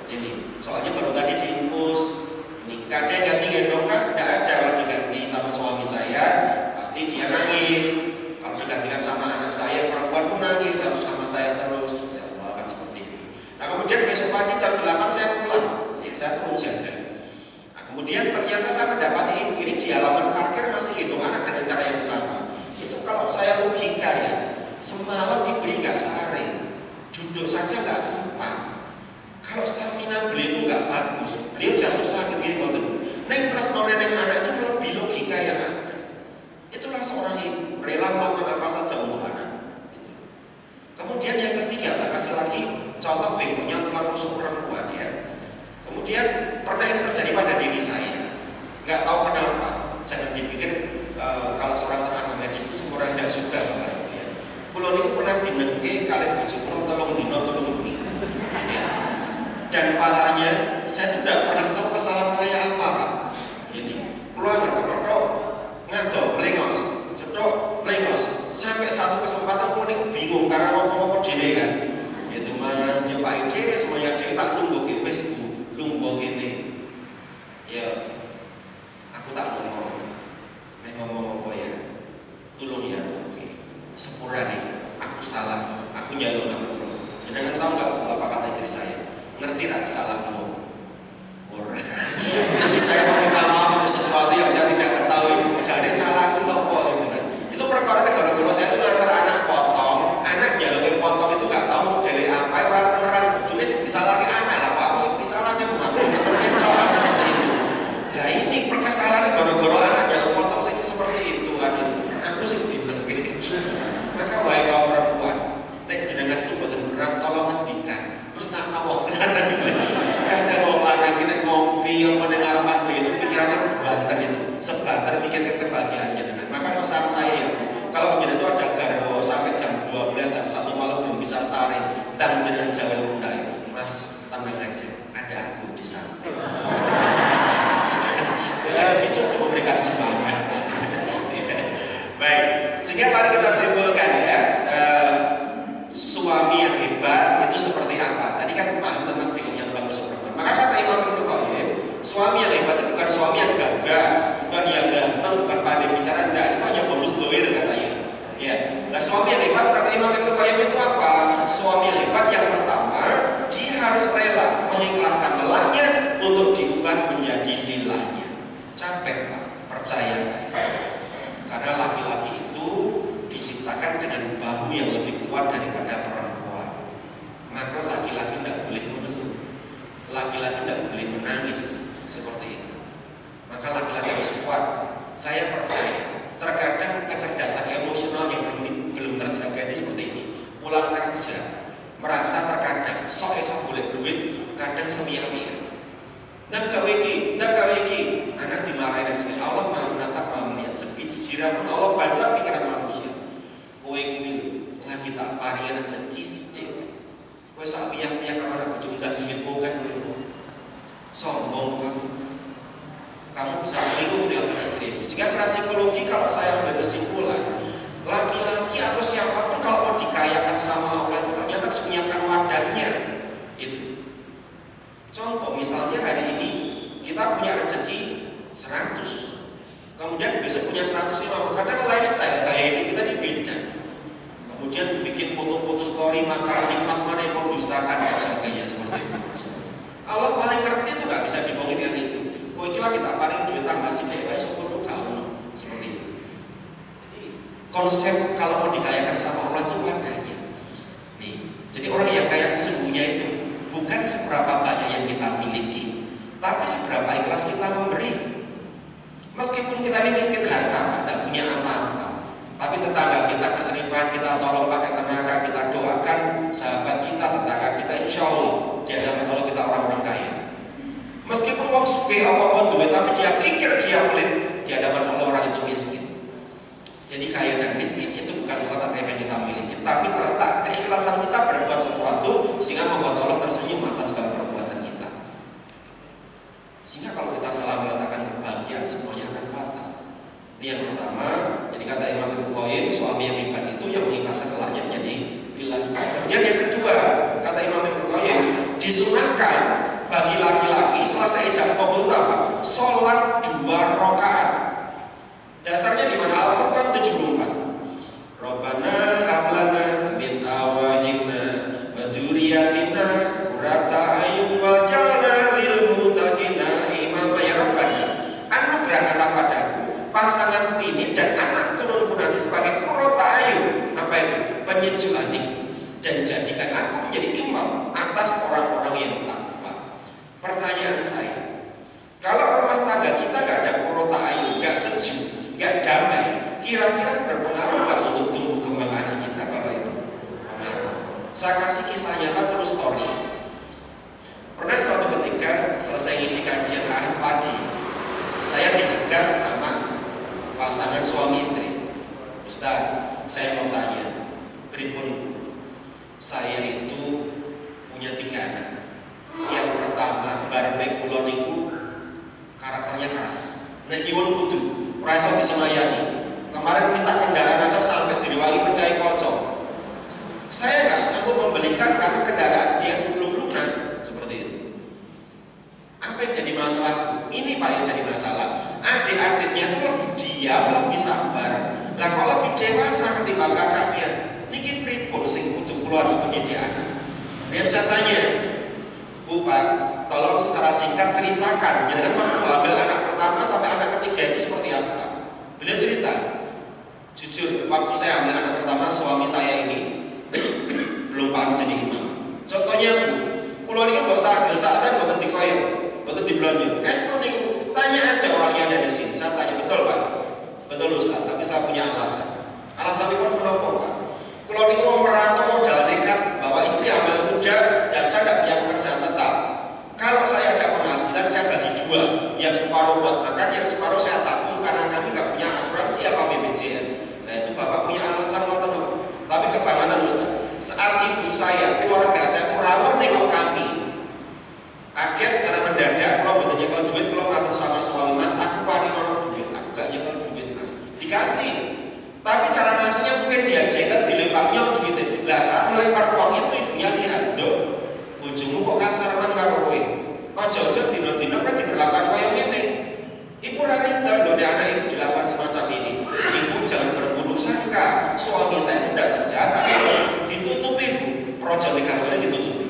Ini, soalnya baru tadi diinfus. Ini kadang ganti gendong kan, tidak ada. Kalau diganti sama suami saya, pasti dia nangis. Kalau digantikan sama anak saya, perempuan pun nangis, harus sama saya terus. Nah kemudian besok pagi jam 8 saya pulang, ya saya turun jaga. Nah kemudian ternyata saya mendapati ibu ini di halaman parkir masih hitung anak dengan cara yang sama. Itu kalau saya logika ya, semalam ibu ini nggak sare, duduk saja nggak sempat. Kalau stamina beliau itu nggak bagus, beliau jatuh sakit ini boten. Neng terus mau neneng anak itu lebih logika yang ada. Itulah seorang ibu rela melakukan apa saja untuk anak. Gitu. Kemudian yang ketiga, saya kasih lagi contoh bengkoknya tulang rusuk perempuan ya. Kemudian pernah ini terjadi pada diri saya. Nggak tahu kenapa. Jangan dipikir kalau seorang tenaga medis itu semua rendah juga Bapak ya. Kulo ini pernah dinengke kalian bujuk tolong dino tolong bumi. Ya. Dan parahnya saya tidak pernah tahu kesalahan saya apa Pak. Ini kulo agar kepedok ngadol melengos, cedok melengos. Sampai satu kesempatan kulo ini bingung karena ngomong-ngomong dhewe kan. Itu mas nyobain dhewe semuanya dhewe tak tunggu ki wis Bu, lungguh kene. Ya aku tak ngomong. Nek ngomong apa ya? Tulung ya oke. Sepurane aku salah, aku njaluk ngapura. Jenengan tahu enggak apa kata istri saya? Ngerti ra salahmu? Ora. Jadi saya meminta maaf untuk sesuatu yang saya tidak ketahui. Jadi salahku apa bener. Itu perkara gara-gara saya itu ngantar anak potong, anak njaluke potong itu enggak tahu modele apa, ora beneran betulnya disalahke anak lah, Pak. Aku disalahke mengaku terkenal seperti itu. Lah ini perkesalahan gara-gara anak njaluk potong sing seperti itu kan. Aku sing dinengke. Maka wae kaum perempuan, nek jenengan itu boten berat tolong ngendikan. Mesake wong lanang. Kadang wong lanang nek ngopi apa ning ngarepan itu pikirannya banter itu. Sebanter mikir kebahagiaannya dengan. Maka pesan saya ya, kalau menjadi itu ada garwo sampai jam 12 jam 1 malam belum bisa sare dan dengan jawel mundai, Mas tenang aja, ada aku di samping. Ya, itu mari kita simpulkan ya, suami yang hebat itu seperti apa? Tadi kan paham tentang fikihnya ulama seperti. Maka kata Imam Ibnu Qayyim, suami yang hebat itu bukan suami yang gagah, bukan yang ganteng, bukan pandai bicara, enggak, itu hanya bonus doir katanya. Ya, nah suami yang hebat kata Imam Ibnu Qayyim itu apa? Suami yang hebat yang pertama, dia harus rela mengikhlaskan lelahnya untuk diubah menjadi lilahnya. Capek Pak, percaya saya. Karena laki-laki itu diciptakan dengan bahu yang lebih kuat daripada perempuan. Maka laki-laki tidak boleh mengeluh, laki-laki tidak boleh menangis seperti itu. Maka laki-laki harus kuat. Saya percaya terkadang kecerdasan emosional yang belum terjaga ini seperti ini. Pulang kerja merasa terkadang sok esok boleh duit, kadang semia-mia. Nggak gawe iki, anak dimarahin dan sebagainya. Allah Maha menatap, Maha melihat. Jiramun Allah baca pikiran manusia. Kowe iki lagi tak paringan rezeki sithik. Kowe sak piyak-piyak karo anak bojo ndak ingin bukan kowe. Sombong kamu. Kamu bisa selingkuh dengan istri. Sehingga secara psikologi kalau saya ambil kesimpulan, laki-laki atau siapapun kalau mau dikayakan sama Allah itu ternyata harus menyiapkan wadahnya. Itu. Contoh misalnya hari ini kita punya rezeki 100. Kemudian besok punya 150. Kadang lifestyle gaya hidup kita beda. Kemudian bikin foto-foto story makanan nikmat mana yang mau dustakan dan sebagainya seperti itu. Allah paling ngerti itu nggak bisa dibohongin dengan itu. Kau kira kita paling duit tambah sih kayak syukur kau seperti itu. Jadi konsep kalau mau dikayakan sama Allah itu wadahnya. Nih, jadi orang yang kaya sesungguhnya itu bukan seberapa banyak yang kita miliki, tapi seberapa ikhlas kita memberi. Meskipun kita ini miskin harta, tidak punya apa-apa, tapi tetangga kita keseripan, kita tolong pakai tenaga, kita doakan sahabat kita, tetangga kita, insya Allah di hadapan Allah kita orang-orang kaya. Meskipun wong sugih apapun duit, tapi dia kikir, dia pelit, di hadapan Allah orang itu miskin. Jadi kaya dan miskin itu bukan terletak dari yang kita miliki, tapi terletak keikhlasan kita berbuat sesuatu sehingga membuat Allah tersenyum atas segala perbuatan kita. Sehingga kalau kita salah meletakkan kebahagiaan, semuanya akan fatal. Ini yang pertama. Jadi kata Imam Ibnu Qayyim, suami yang hebat itu yang mengikhlaskan lelahnya menjadi lillah. Kemudian yang kedua, kata Imam Ibnu Qayyim, disunahkan bagi laki-laki selesai ijab qabul apa? Sholat 2 rakaat. Dasarnya di mana? Al-Qur'an 74. Rabbana hablana min awahibna wa dzurriyyatina qurrata a'yun waj'alna lil muttaqina imama. Ya Rabbana, anugerahkanlah padaku pasangan ini dan anak turunku nanti sebagai qurrata a'yun. Apa itu? Penyejuk hatiku, dan jadikan aku menjadi imam atas orang-orang yang takwa. Pertanyaan saya, kalau rumah tangga kita nggak ada qurrata a'yun, nggak sejuk, nggak damai, kira-kira berpengaruh nggak untuk tumbuh kembang anak kita, Bapak Ibu? Pengaruh. Saya kasih kisah nyata terus story. Pernah suatu ketika selesai ngisi kajian Ahad pagi, saya dicegat sama pasangan suami istri. Ustaz, saya mau tanya, pripun saya itu punya 3 anak. Yang pertama, barbe kula niku karakternya keras. Nek nyuwun kudu ora iso disemayani. Kemarin minta kendaraan aja sampai direwangi pecahin pocong. Saya nggak sanggup membelikan karena kendaraan dia itu belum lunas. Seperti itu. Apa yang jadi masalah? Ini Pak yang jadi masalah. Adik-adiknya itu lebih diam, lebih sabar. Lah kok lebih dewasa ketimbang kakaknya. Niki pripun sing kudu kula harus mendidik anak. Dan saya tanya, Bu Pak, tolong secara singkat ceritakan jangan waktu hamil anak pertama sampai anak ketiga itu seperti apa. Beliau cerita, jujur waktu saya ambil anak pertama suami saya ini belum paham jadi imam. Contohnya Bu, kulo ini nggak usah saya buat dikoyok, buat dibelanja. Esto niku tanya aja orangnya ada di sini. Saya tanya, betul Pak, betul Ustaz, tapi saya punya alasan. Alasan itu menopang Pak. Kulo ini mau merantau modal nekat bahwa istri hamil muda dan saya tidak punya pekerjaan tetap. Kalau saya ada penghasilan saya bagi 2, yang separuh buat makan, yang separuh saya tabung karena kami nggak punya asuransi apa BPJS. Nah itu Bapak punya alasan atau tapi kebangetan Ustaz. Saat ibu saya, keluarga saya rawon nengok kami. Kaget karena mendadak, kalau betul nyekel duit, kalau ngatur sama suami Mas, aku paling orang duit, aku gak nyekel duit Mas. Dikasih, tapi cara masnya mungkin dia jelet dilemparnya gitu. Lah saat melempar uang itu ibunya lihat, "Dok, bojomu kok kasar man karo kowe. Aja-aja dina-dina kan diperlakukan kaya ngene." Ibu ra rida lho nek anak ibu dilakukan semacam ini. Ibu jangan berburuk sangka. Suami saya tidak sejahat. Ditutupi ibu. Projo negaranya ditutupi.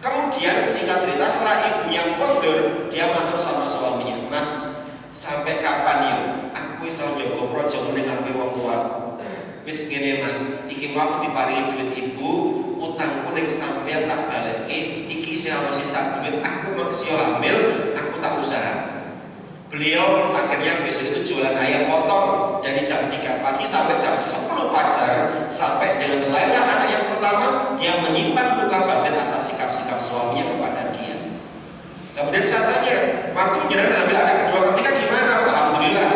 Kemudian singkat cerita setelah ibunya kondur, dia matur sama suaminya, "Mas, sampai kapan ya aku iso njogo projomu ning ngarepe wong tuaku? Wis ngene Mas, iki mau diparingi duit ibu, utangku ning sampeyan tak balekke, iki isih ana sisa duit, aku maksio hamil, aku tak usaha." Beliau akhirnya besok itu jualan ayam potong dari jam 3 pagi sampai jam 10 fajar, sampai dengan Laila anak yang pertama, dia menyimpan luka batin atas sikap-sikap suaminya kepada dia. Kemudian saya tanya, waktu jenengan ambil anak kedua ketiga gimana? Alhamdulillah,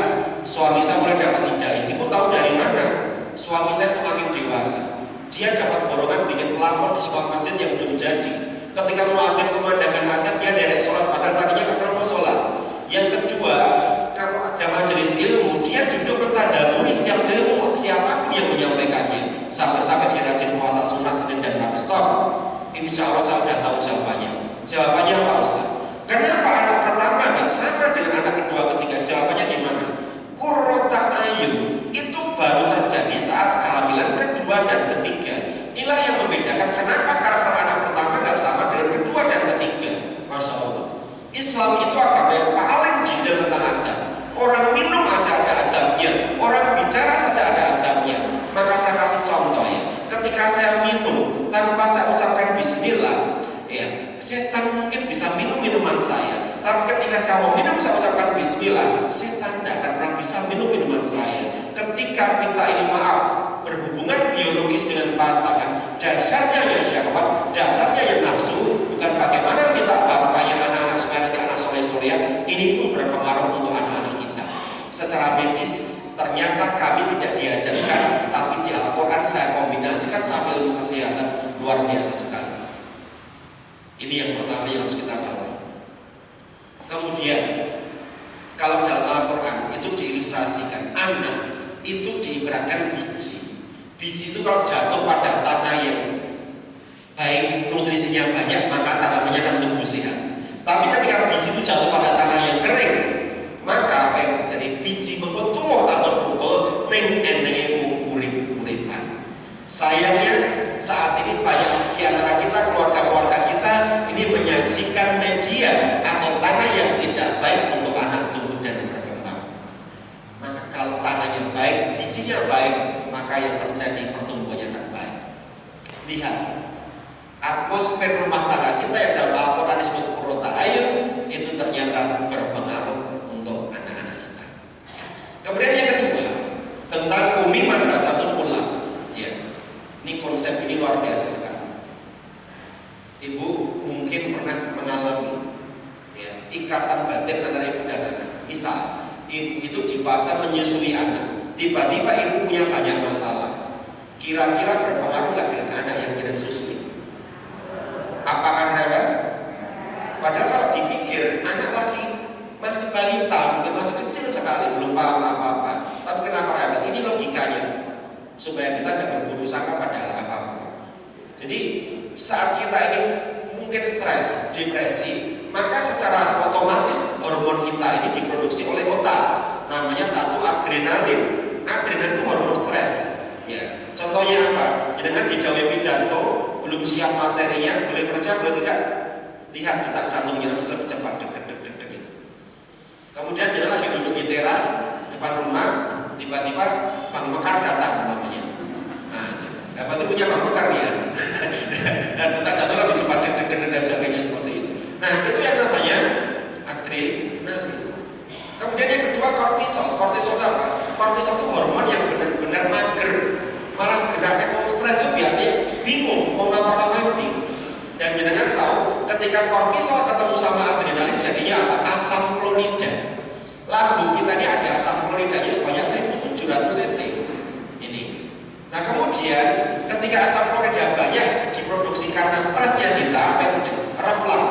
suami saya mulai dapat hidayah. Ibu tahu dari mana? Suami saya semakin dewasa, dia dapat borongan bikin pelafon di sebuah masjid yang belum jadi. Ketika muadzin kumandangkan adzan, dia derek sholat, padahal tadinya nggak pernah mau sholat. Yang kedua, kalau ada majelis ilmu, dia duduk mentadaburi setiap ilmu siapapun yang menyampaikannya. Sampai-sampai dia rajin puasa sunnah Senin dan Kamis. Insya Allah saya sudah tahu jawabannya. Jawabannya apa Ustaz? Kenapa anak pertama nggak sama dengan anak kedua ketiga? Jawabannya di mana? Qurrata ayun itu baru terjadi saat kehamilan kedua dan ketiga. Inilah yang membedakan kenapa karakter anak pertama nggak sama dengan kedua dan ketiga. Masya Allah. Islam itu agama yang paling detail tentang adab. Orang minum aja ada adabnya, orang bicara saja ada adabnya. Maka saya kasih contoh ya. Ketika saya minum tanpa saya ucapkan bismillah, ya, setan mungkin bisa minum minuman saya. Tapi ketika saya mau minum saya ucapkan bismillah, setan tidak akan pernah bisa minum minuman saya. Ketika kita ini maaf berhubungan biologis dengan pasangan, dasarnya ya syahwat, dasarnya ya nafsu, bukan bagaimana kita barokahnya anak-anak supaya nanti anak soleh-solehan. Ini pun berpengaruh untuk anak-anak kita. Secara medis ternyata kami tidak diajarkan, tapi di Al-Quran saya kombinasikan sama ilmu kesehatan, luar biasa sekali. Ini yang pertama yang harus kita tahu. Kemudian kalau dalam Al-Quran itu diilustrasikan, anak itu diibaratkan biji. Biji itu kalau jatuh pada tanah yang baik, nutrisinya banyak, maka tanamannya akan tumbuh sehat. Tapi ketika biji itu jatuh pada tanah yang kering, maka apa yang terjadi? Biji membentuk atau tumbuh neng eneng urip-uripan. Sayangnya saat ini banyak di antara kita, keluarga-keluarga kita ini menyajikan media atau tanah yang tidak baik untuk anak tumbuh dan berkembang. Maka kalau tanahnya baik, bijinya baik, maka yang terjadi pertumbuhannya akan baik. Lihat atmosfer rumah tangga kita yang dalam Al-Quran disebut qurrata ayun, itu ternyata berpengaruh untuk anak-anak kita. Kemudian yang kedua tentang umi madrasatul pulang. Ya, ini konsep ini luar biasa sekali. Ibu mungkin pernah mengalami ya, ikatan batin antara ibu dan anak. Misal ibu itu di fase menyusui anak, tiba-tiba ibu punya banyak masalah. Kira-kira berpengaruh nggak dengan anak yang tidak disusui? Apakah rewel? Padahal kalau dipikir anak lagi masih balita, masih kecil sekali, belum paham apa-apa. Tapi kenapa rewel? Ini logikanya supaya kita tidak berburu sangka pada hal apapun. Jadi saat kita ini mungkin stres, depresi, maka secara otomatis hormon kita ini diproduksi oleh otak. Namanya satu adrenalin. Adrenalin itu hormon stres. Ya, contohnya apa? Dengan didawai pidato, belum siap materinya, boleh percaya boleh tidak? Lihat detak jantungnya lebih cepat, deg-deg itu. Kemudian dia lagi duduk di teras depan rumah, tiba-tiba Bang Mekar datang namanya. Nah, dapat itu punya Bang Mekar ya. Dan detak jantung lebih cepat, deg-deg dan sebagainya seperti itu. Nah, itu yang namanya adrenalin. Kemudian yang kedua kortisol. Kortisol itu apa? Kortisol itu hormon yang benar-benar mager. Malas geraknya, kalau stres itu biasanya bingung mau ngapa-ngapain bingung. Dan jenengan tahu ketika kortisol ketemu sama adrenalin jadinya apa? Asam klorida. Lambung kita ini ada asam kloridanya sebanyak 1700 cc. Ini. Nah kemudian ketika asam klorida banyak diproduksi karena stresnya kita, apa yang terjadi? Reflux.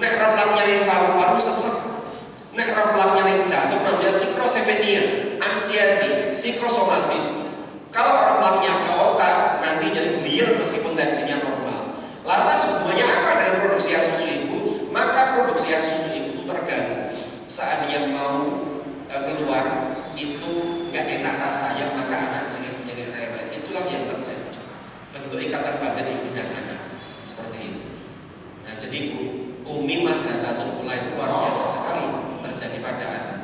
Nek refluxnya yang paru-paru sesek. Nek refluxnya yang jantung namanya psikosefenia, anxiety, psikosomatis. Kalau orang melakukannya ke otak, nanti jadi liar meskipun tensinya normal. Lantas hubungannya apa dengan produksi air susu ibu? Maka produksi air susu ibu itu terganggu. Saat dia mau keluar itu nggak enak rasanya, maka anak jadi rewel. Itulah yang terjadi. Bentuk ikatan batin ibu dan anak seperti itu. Nah, jadi Bu, Umi Madrasatul Ula itu luar biasa sekali terjadi pada anak.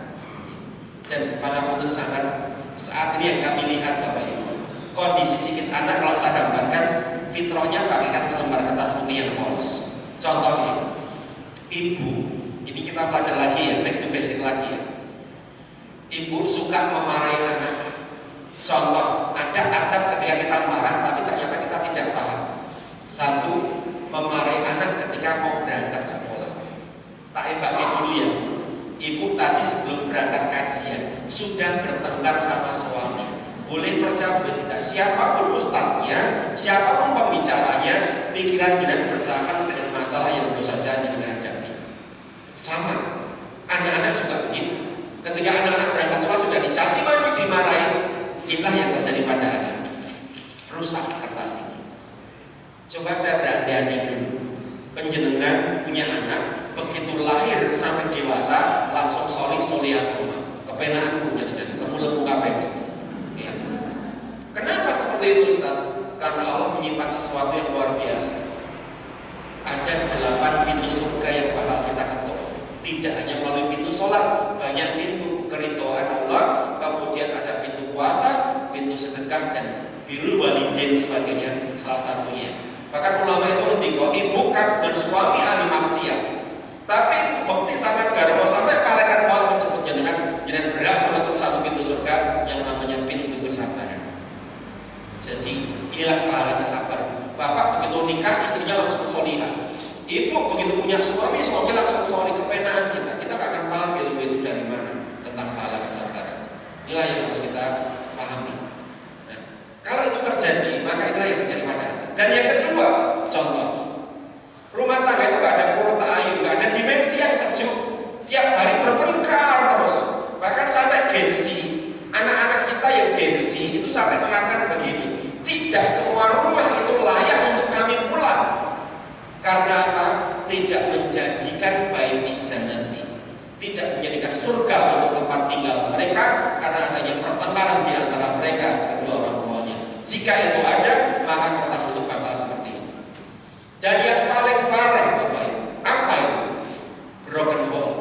Dan pangapunten sangat saat ini yang kami lihat Bapak Ibu, kondisi psikis anak kalau saya gambarkan fitrahnya bagaikan selembar kertas putih yang polos. Contohnya, ibu, ini kita belajar lagi ya, back to basic lagi ya. Ibu suka memarahi anak. Contoh, ada adab ketika kita marah tapi ternyata kita tidak paham. Satu, memarahi anak ketika mau berangkat sekolah. Tak hebatnya dulu ya. Ibu tadi sebelum berangkat kajian sudah bertengkar sama suami. Boleh percaya boleh tidak. Siapapun ustadznya, siapapun pembicaranya, pikiran tidak bercakap dengan masalah yang baru saja dengan hadapi. Sama, anak-anak juga begitu. Ketika anak-anak berangkat sekolah sudah dicaci maki, dimarahi. Inilah yang terjadi pada anak. Rusak kertas ini. Coba saya berandai-andai dulu. Penjenengan punya anak, begitu lahir sampai dewasa langsung solih-solihah semua. Kepenaan punya dengan lemu-lemu kabeh. Ya. Kenapa seperti itu Ustaz? Karena Allah menyimpan sesuatu yang luar biasa. Ada 8 pintu surga yang bakal kita ketuk. Tidak hanya melalui pintu sholat, banyak pintu keridhaan Allah, kemudian ada pintu puasa, pintu sedekah dan birrul walidain sebagainya salah satunya. Bahkan ulama itu ketika ibu kagungan suami ahli maksiat, tapi ibu bekti sangat garwa sampai malaikat maut menjemput jenengan berat menutup satu pintu surga yang namanya pintu kesabaran. Jadi inilah pahala kesabaran. Bapak begitu nikah istrinya langsung solihah. Ibu begitu punya suami langsung solih. Kepenaan kita gak akan paham ilmu itu dari mana tentang pahala kesabaran. Inilah yang harus kita pahami. Nah, kalau itu terjadi, maka inilah yang terjadi pada anak. Dan yang kedua, contoh, rumah tangga itu gak ada kurota ayu, gak ada dimensi yang sejuk. Tiap hari bertengkar terus. Bahkan sampai gengsi. Anak-anak kita yang gengsi itu sampai mengatakan begini, tidak semua rumah itu layak untuk kami pulang. Karena apa? Tidak menjanjikan baiti jannati, tidak menjadikan surga untuk tempat tinggal mereka karena adanya pertengkaran di antara mereka kedua orang tuanya. Jika itu ada, maka kertas itu bakal seperti ini. Dan yang paling parah Bapak Ibu, apa itu? Broken home.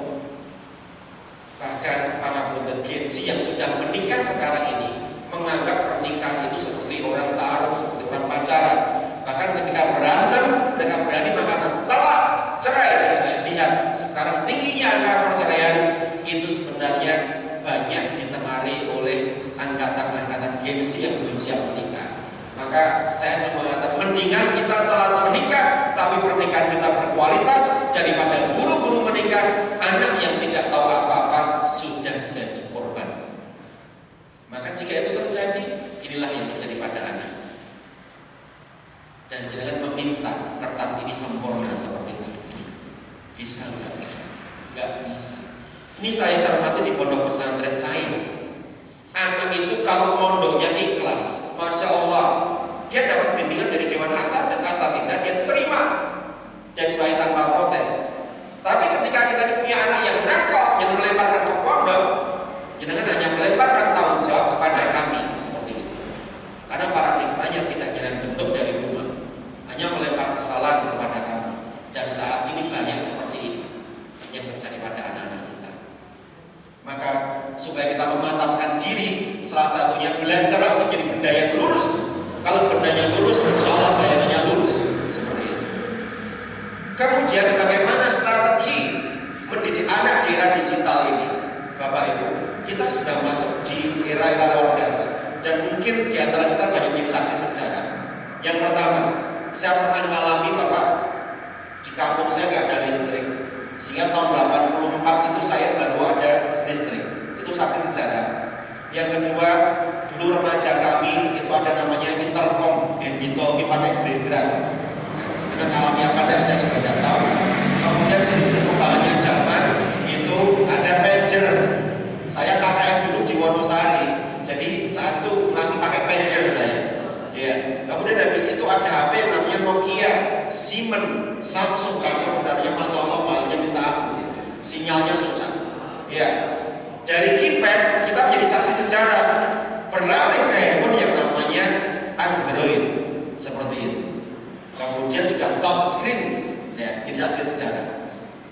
Bahkan para generasi yang sudah menikah sekarang ini menganggap pernikahan itu seperti orang taruh, seperti orang pacaran. Bahkan ketika berantem, mereka berani mengatakan talak, cerai. Dan saya lihat sekarang tingginya angka perceraian itu sebenarnya banyak ditengarai oleh angkatan-angkatan gengsi yang belum siap menikah. Maka saya selalu mengatakan mendingan kita telah menikah, tapi pernikahan kita berkualitas daripada buru-buru menikah, anak yang tidak tahu apa-apa sudah jadi korban. Maka jika itu terjadi, inilah yang terjadi pada anak. Dan jangan meminta kertas ini sempurna seperti itu. Bisa enggak? Enggak bisa. Ini saya cermati di pondok pesantren saya. Anak itu kalau mondoknya ikhlas, Masya Allah, dia dapat bimbingan dari Dewan Asatidz dan dia terima dan sesuai tanpa protes. Tapi ketika kita punya anak yang nakal, yang melemparkan ke pondok, jangan hanya melemparkan tanggung jawab kepada kami seperti itu. Karena paradigmanya tidak jalan bentuk dari rumah, hanya melempar kesalahan kepada kami. Dan saat ini banyak seperti ini yang terjadi pada anak-anak kita. Maka supaya kita memataskan diri, salah satunya belajar menjadi benda yang lurus. Kalau bendanya lurus, insya Allah bayangannya lurus. Seperti itu. Kemudian bagaimana strategi mendidik anak di era digital ini? Bapak Ibu, kita sudah masuk di era-era luar biasa. Dan mungkin di antara kita banyak menjadi saksi sejarah. Yang pertama, saya pernah mengalami Bapak, di kampung saya nggak ada listrik. Sehingga tahun 84 itu saya baru ada listrik. Itu saksi sejarah. Yang kedua, dulu remaja kami itu ada namanya intercom yang ditolki pakai blendran. Nah, sedangkan alami apa dan saya juga tidak tahu. Kemudian seiring perkembangannya zaman itu ada pager. Saya KKN dulu di Wonosari. Jadi saat itu masih pakai pager Siemens, Samsung kan sebenarnya Masya Allah mahalnya minta ampun, sinyalnya susah. Ya, dari keypad kita menjadi saksi sejarah, beralih ke handphone yang namanya Android seperti itu. Kemudian sudah touchscreen, ya, jadi saksi sejarah.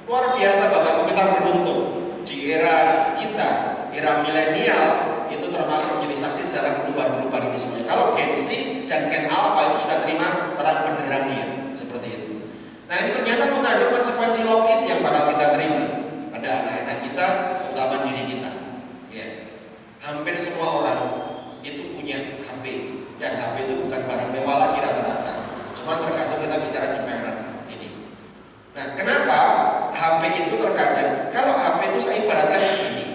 Luar biasa Bapak, kita beruntung di era kita, era milenial, itu termasuk menjadi saksi sejarah perubahan-perubahan ini semuanya. Kalau Gen Z dan Gen Alpha itu sudah terima terang benderangnya seperti itu. Nah, ini ternyata mengandung konsekuensi logis yang bakal kita terima pada anak-anak kita, terutama diri kita. Ya. Hampir semua orang itu punya HP, dan HP itu bukan barang mewah lagi rata-rata. Cuma tergantung kita bicara di merek ini. Nah, kenapa HP itu terkadang, kalau HP itu saya ibaratkan begini,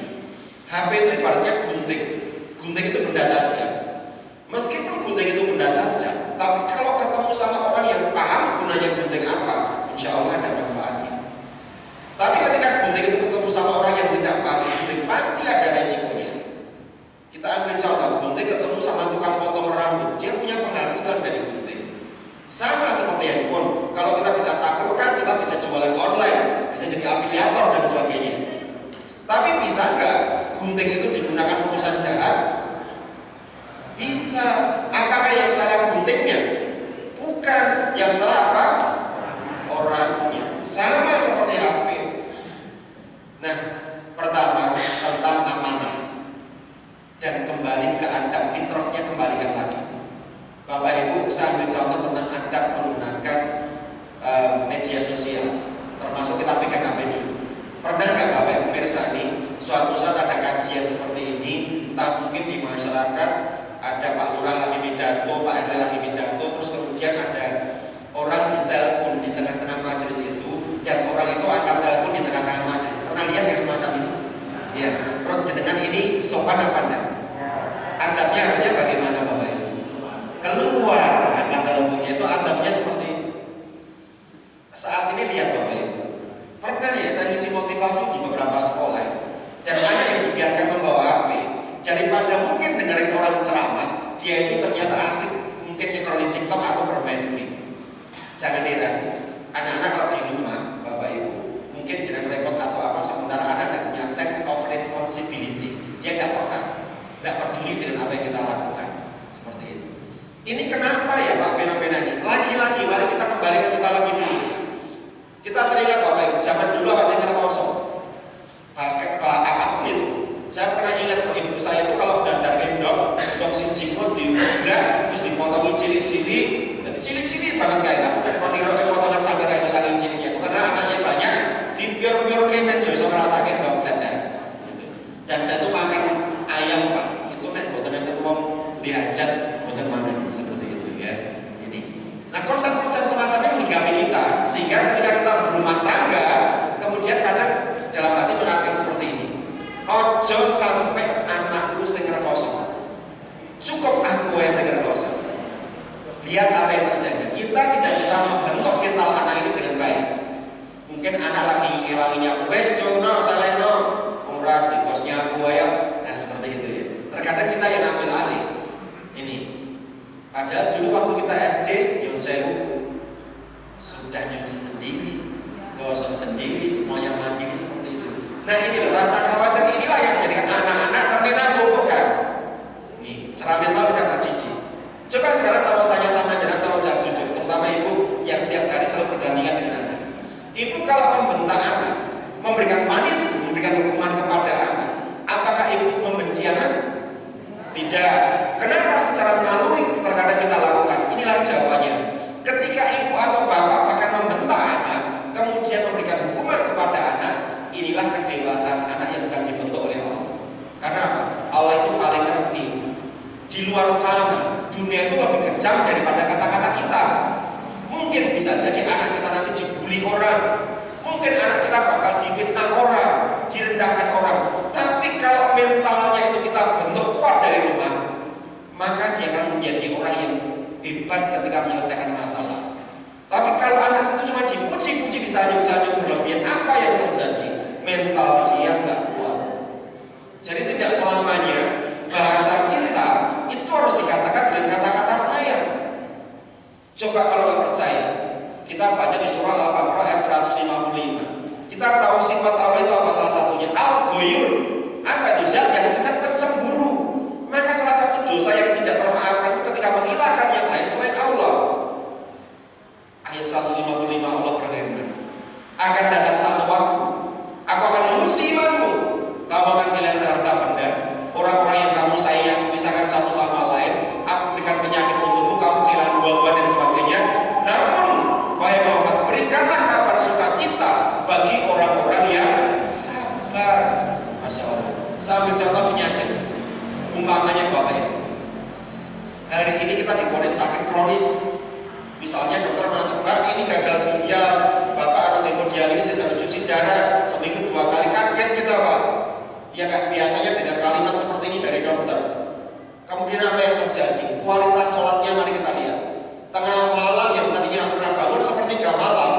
HP itu ibaratnya gunting. Gunting itu benda tajam. Meskipun gunting itu benda tajam, tapi kalau ketemu sama orang yang paham gunanya gunting apa, insya Allah ada manfaatnya. Tapi ketika gunting itu ketemu sama orang yang tidak paham gunting, pasti ada resikonya. Kita ambil contoh, gunting ketemu sama tukang potong rambut, dia punya penghasilan dari gunting. Sama seperti handphone, kalau kita bisa taklukkan, kita bisa jualan online, bisa jadi afiliator dan sebagainya. Tapi bisa nggak gunting itu digunakan urusan jahat? Bisa. Apakah yang salah guntingnya? Bukan. Yang salah apa? Orangnya. Sama seperti HP. Nah, pertama tentang amanah dan kembali ke adab fitrahnya, kembalikan lagi. Bapak Ibu, saya ambil contoh tentang adab menggunakan media sosial, termasuk kita pegang HP dulu. Pernah nggak Bapak Ibu pirsa nih, suatu saat ada kajian seperti ini, entah mungkin di masyarakat ada Pak Lurah lagi pidato, Pak RT lagi pidato, terus kemudian ada orang ditelepon di tengah-tengah majelis itu, dan orang itu angkat telepon di tengah-tengah majelis. Pernah lihat yang semacam itu? Ya, menurut dengan ini sopan apa enggak? Adabnya harusnya bagaimana Bapak Ibu? Keluar angkat teleponnya, itu adabnya seperti itu. Saat ini lihat Bapak Ibu, pernah ya saya ngisi motivasi di beberapa sekolah, dan anak yang dibiarkan membawa HP, daripada mungkin dengerin orang ceramah, dia itu ternyata asik mungkin nyekrol di TikTok atau bermain game. Jangan heran, anak-anak kalau di rumah Bapak Ibu mungkin tidak repot atau apa, sementara anak tidak punya sense of responsibility, dia tidak peka, tidak peduli dengan apa yang kita lakukan. Seperti itu. Ini kenapa ya Pak fenomena ini? Lagi-lagi mari kita kembalikan kita lagi dulu. Kita teringat Bapak Ibu, zaman dulu apa yang kosong, apapun itu. Saya pernah ingat ibu saya itu kalau dadar endok, endok sinjimut diubah, terus dipotongi cili-cili, jadi cili-cili banget kayak ada peniruan potongan sampai kayak saking cilinya itu karena anaknya banyak, di pior-pior kemen jadi so ngerasain endok dadar. Dan saya tuh makan ayam Pak, itu nek boten enten wong dihajat boten mangan seperti itu ya. Ini. Nah konsep-konsep semacam ini menggapai kita, sehingga ketika kita berumah tangga, kemudian kadang dalam hati mengatakan seperti ini. Ojo sampai anakku sing rekoso. Cukup aku sing rekoso. Lihat apa yang terjadi. Kita tidak bisa membentuk mental anak ini dengan baik. Mungkin anak lagi ngewanginya, wes jono saleno, ora jikosnya aku ayo. Nah seperti itu ya. Terkadang kita yang ambil alih. Ini. Padahal dulu waktu kita SD, yon sewu sudah nyuci sendiri, gosok sendiri, semuanya mandiri seperti itu. Nah ini loh, rasa khawatir inilah yang menjadikan anak-anak terlena bukan? Nih, secara mental tidak terdidik. Coba sekarang saya mau tanya sama jenengan kalau jujur, terutama ibu yang setiap hari selalu berdampingan dengan anak. Ibu kalau membentak anak, memberikan manis, memberikan hukuman kepada anak, apakah ibu membenci anak? Tidak. Kenapa secara naluri terkadang kita lakukan? Inilah jawabannya. Ketika ibu atau bapak akan membentak anak, kemudian memberikan hukuman kepada anak, inilah kedewasaan anak yang sedang dibentuk oleh Allah. Karena apa? Allah itu paling ngerti. Di luar sana, dunia itu lebih kejam daripada kata-kata kita. Mungkin bisa jadi anak kita nanti dibully orang, mungkin anak kita bakal difitnah orang, direndahkan orang. Tapi kalau mentalnya itu kita bentuk kuat dari rumah, maka dia akan menjadi orang yang hebat ketika menyelesaikan masalah. Tapi kalau anak itu cuma dipuji-puji, disanjung-sanjung berlebihan, apa yang terjadi? Mental dia nggak kuat. Jadi tidak selamanya bahasa cinta itu harus dikatakan dengan kata-kata sayang. Coba kalau nggak percaya, kita utamanya Bapak Ibu. Hari ini kita diponis sakit kronis. Misalnya dokter mengatakan, Mbak ini gagal ginjal, Bapak harus hemodialisis, harus cuci darah seminggu 2 kali. Kaget kita Pak. Ya kan, biasanya dengan kalimat seperti ini dari dokter. Kemudian apa yang terjadi? Kualitas sholatnya mari kita lihat. Tengah malam yang tadinya pernah bangun sepertiga malam,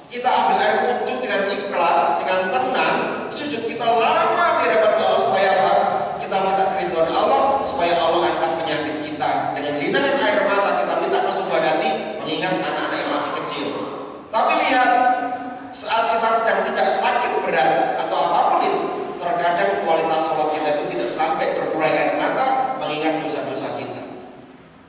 kita ambil air wudhu dengan ikhlas, dengan tenang, sujud kita lama di hadapan Allah supaya apa? Kita minta keridhaan Allah supaya Allah angkat penyakit kita. Dengan linangan air mata kita minta kesubuhan hati, mengingat anak-anak yang masih kecil. Tapi lihat, saat kita sedang tidak sakit berat atau apapun itu, terkadang kualitas sholat kita itu tidak sampai berurai air mata, mengingat dosa-dosa kita.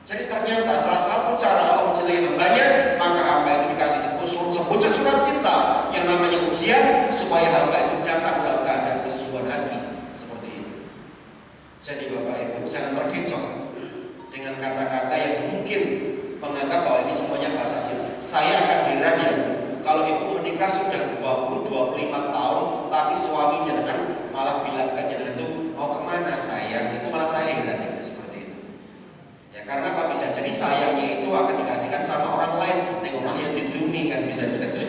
Jadi ternyata salah satu cara Allah mencintai hambanya, maka hamba itu dikasih sebutan surat cinta yang namanya ujian, supaya hamba itu datang dalam keadaan kesungguhan hati seperti itu. Jadi Bapak Ibu jangan terkecoh dengan kata-kata yang mungkin menganggap bahwa ini semuanya bahasa cinta. Saya akan heran ya kalau ibu menikah sudah 20-25 tahun, tapi suaminya dengan malah bilang kan jangan itu mau kemana sayang, itu malah saya heran itu seperti itu. Ya karena apa, bisa jadi sayangnya itu akan dikasihkan sama orang lain, nih rumahnya didumi kan bisa jadi.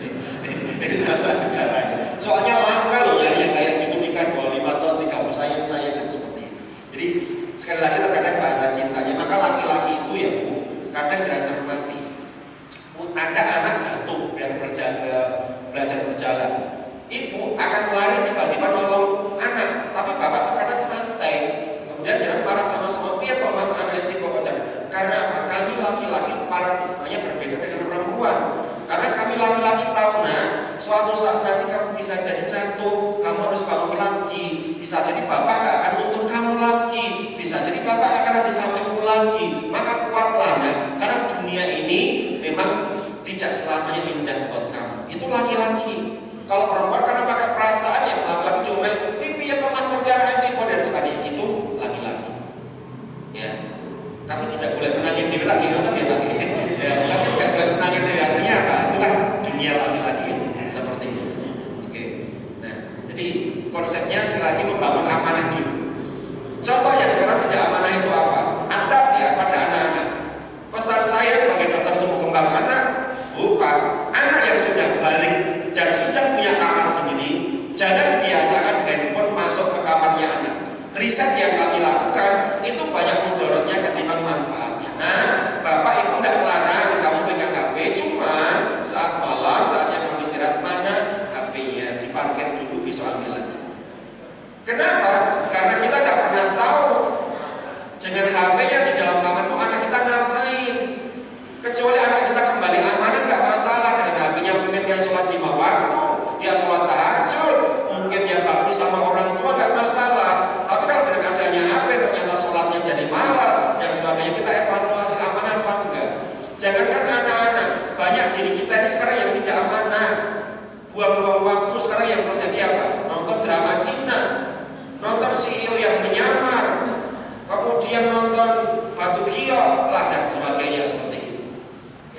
Ini salah satu caranya. Soalnya langka loh nyari yang kayak gitu nikah 25 tahun 30 sayang kan seperti itu. Jadi sekali lagi terkadang bahasa cintanya, maka laki-laki itu ya Bu, kadang tidak cermati. Ada anak jatuh biar belajar berjalan, ibu akan lari tiba-tiba nolong anak, tapi bapak terkadang santai, kemudian jangan marah sama suami atau mas anak yang tiba bocah. Karena apa? Kami laki-laki paradigmanya berbeda dengan perempuan. Karena kami laki-laki tahu, nah suatu saat nanti kamu bisa jadi jatuh, kamu harus bangun lagi. Bisa jadi bapak gak akan nuntun kamu lagi, bisa jadi bapak gak akan ada di sampingmu lagi. Maka kuatlah, nah, karena dunia ini memang tidak selamanya indah buat kamu. Itu laki-laki. Kalau perempuan karena pakai perasaan yang laki-laki cuma pipi atau mas kerjaan tipe dan sebagainya, itu laki-laki. Ya, kami tidak boleh menangin diri lagi, ngerti ya Pak? Ya, kami tidak boleh menangin diri, artinya apa? Itulah dunia laki-laki seperti itu. Oke. Nah, jadi konsepnya sekali lagi membangun amanah dulu. Contoh yang sekarang tidak amanah itu apa? Adab ya pada anak-anak. Pesan saya sebagai dokter tumbuh kembang anak, Pak, anak yang sudah balik dan sudah punya kamar sendiri, jangan biasakan handphone masuk ke kamarnya anak. Riset yang kami lakukan itu banyak mudaratnya ketimbang manfaatnya. Nah, bapak ibu tidak melarang kamu pegang HP, cuma saat malam, saatnya kamu istirahat, mana HP-nya diparkir dulu, besok ambil lagi. Kenapa? Karena kita tidak pernah tahu dengan HP-nya di dalam kamar itu anak kita ngapain. Kecuali anak kita kembali amanah nggak masalah, dengan HP-nya mungkin dia sholat 5 waktu, dia sholat tahajud, mungkin dia bakti sama orang tua nggak masalah. Tapi kalau dengan adanya HP ternyata sholatnya jadi malas dan sebagainya, kita evaluasi amanah apa enggak. Jangankan anak-anak, banyak diri kita ini sekarang yang tidak amanah, buang-buang waktu. Sekarang yang terjadi apa? Nonton drama Cina, nonton CEO yang menyamar, kemudian nonton batu kiok lah dan sebagainya seperti itu.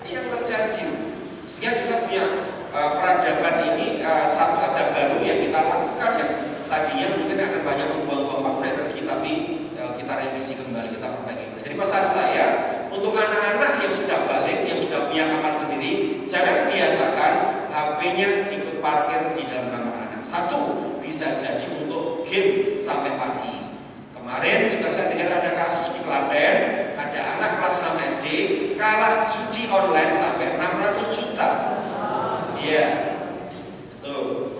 Ini yang terjadi. Sehingga kita punya peradaban ini satu adab baru yang kita lakukan, yang tadinya mungkin akan banyak membuang-buang waktu energi, tapi kita revisi kembali, kita perbaiki. Jadi pesan saya untuk anak-anak yang sudah balik, yang sudah punya kamar sendiri, jangan biasakan HP-nya ikut parkir di dalam kamar anak. Satu, bisa jadi untuk game sampai pagi. Kemarin juga saya dengar ada kasus di Klaten, ada anak kelas 6 SD kalah judi online sampai 600 juta. Iya, tuh.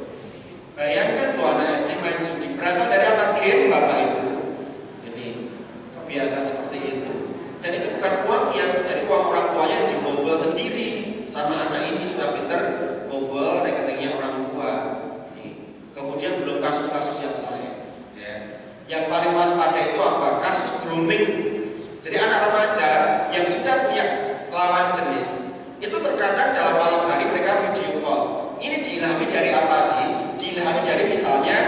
Bayangkan tuh anak SD main judi, berasal dari anak game Bapak Ibu. Ini kebiasaan seperti itu. Dan itu bukan uang yang, jadi uang orang tuanya dibobol sendiri sama anak ini sudah pinter bobol rekeningnya orang tua. Kemudian belum kasus-kasus yang lain. Ya. Yang paling waspada itu apa? Kasus grooming. Jadi anak remaja yang sudah punya lawan jenis itu terkadang dalam malam hari mereka video call. Ini diilhami dari apa sih? Diilhami dari misalnya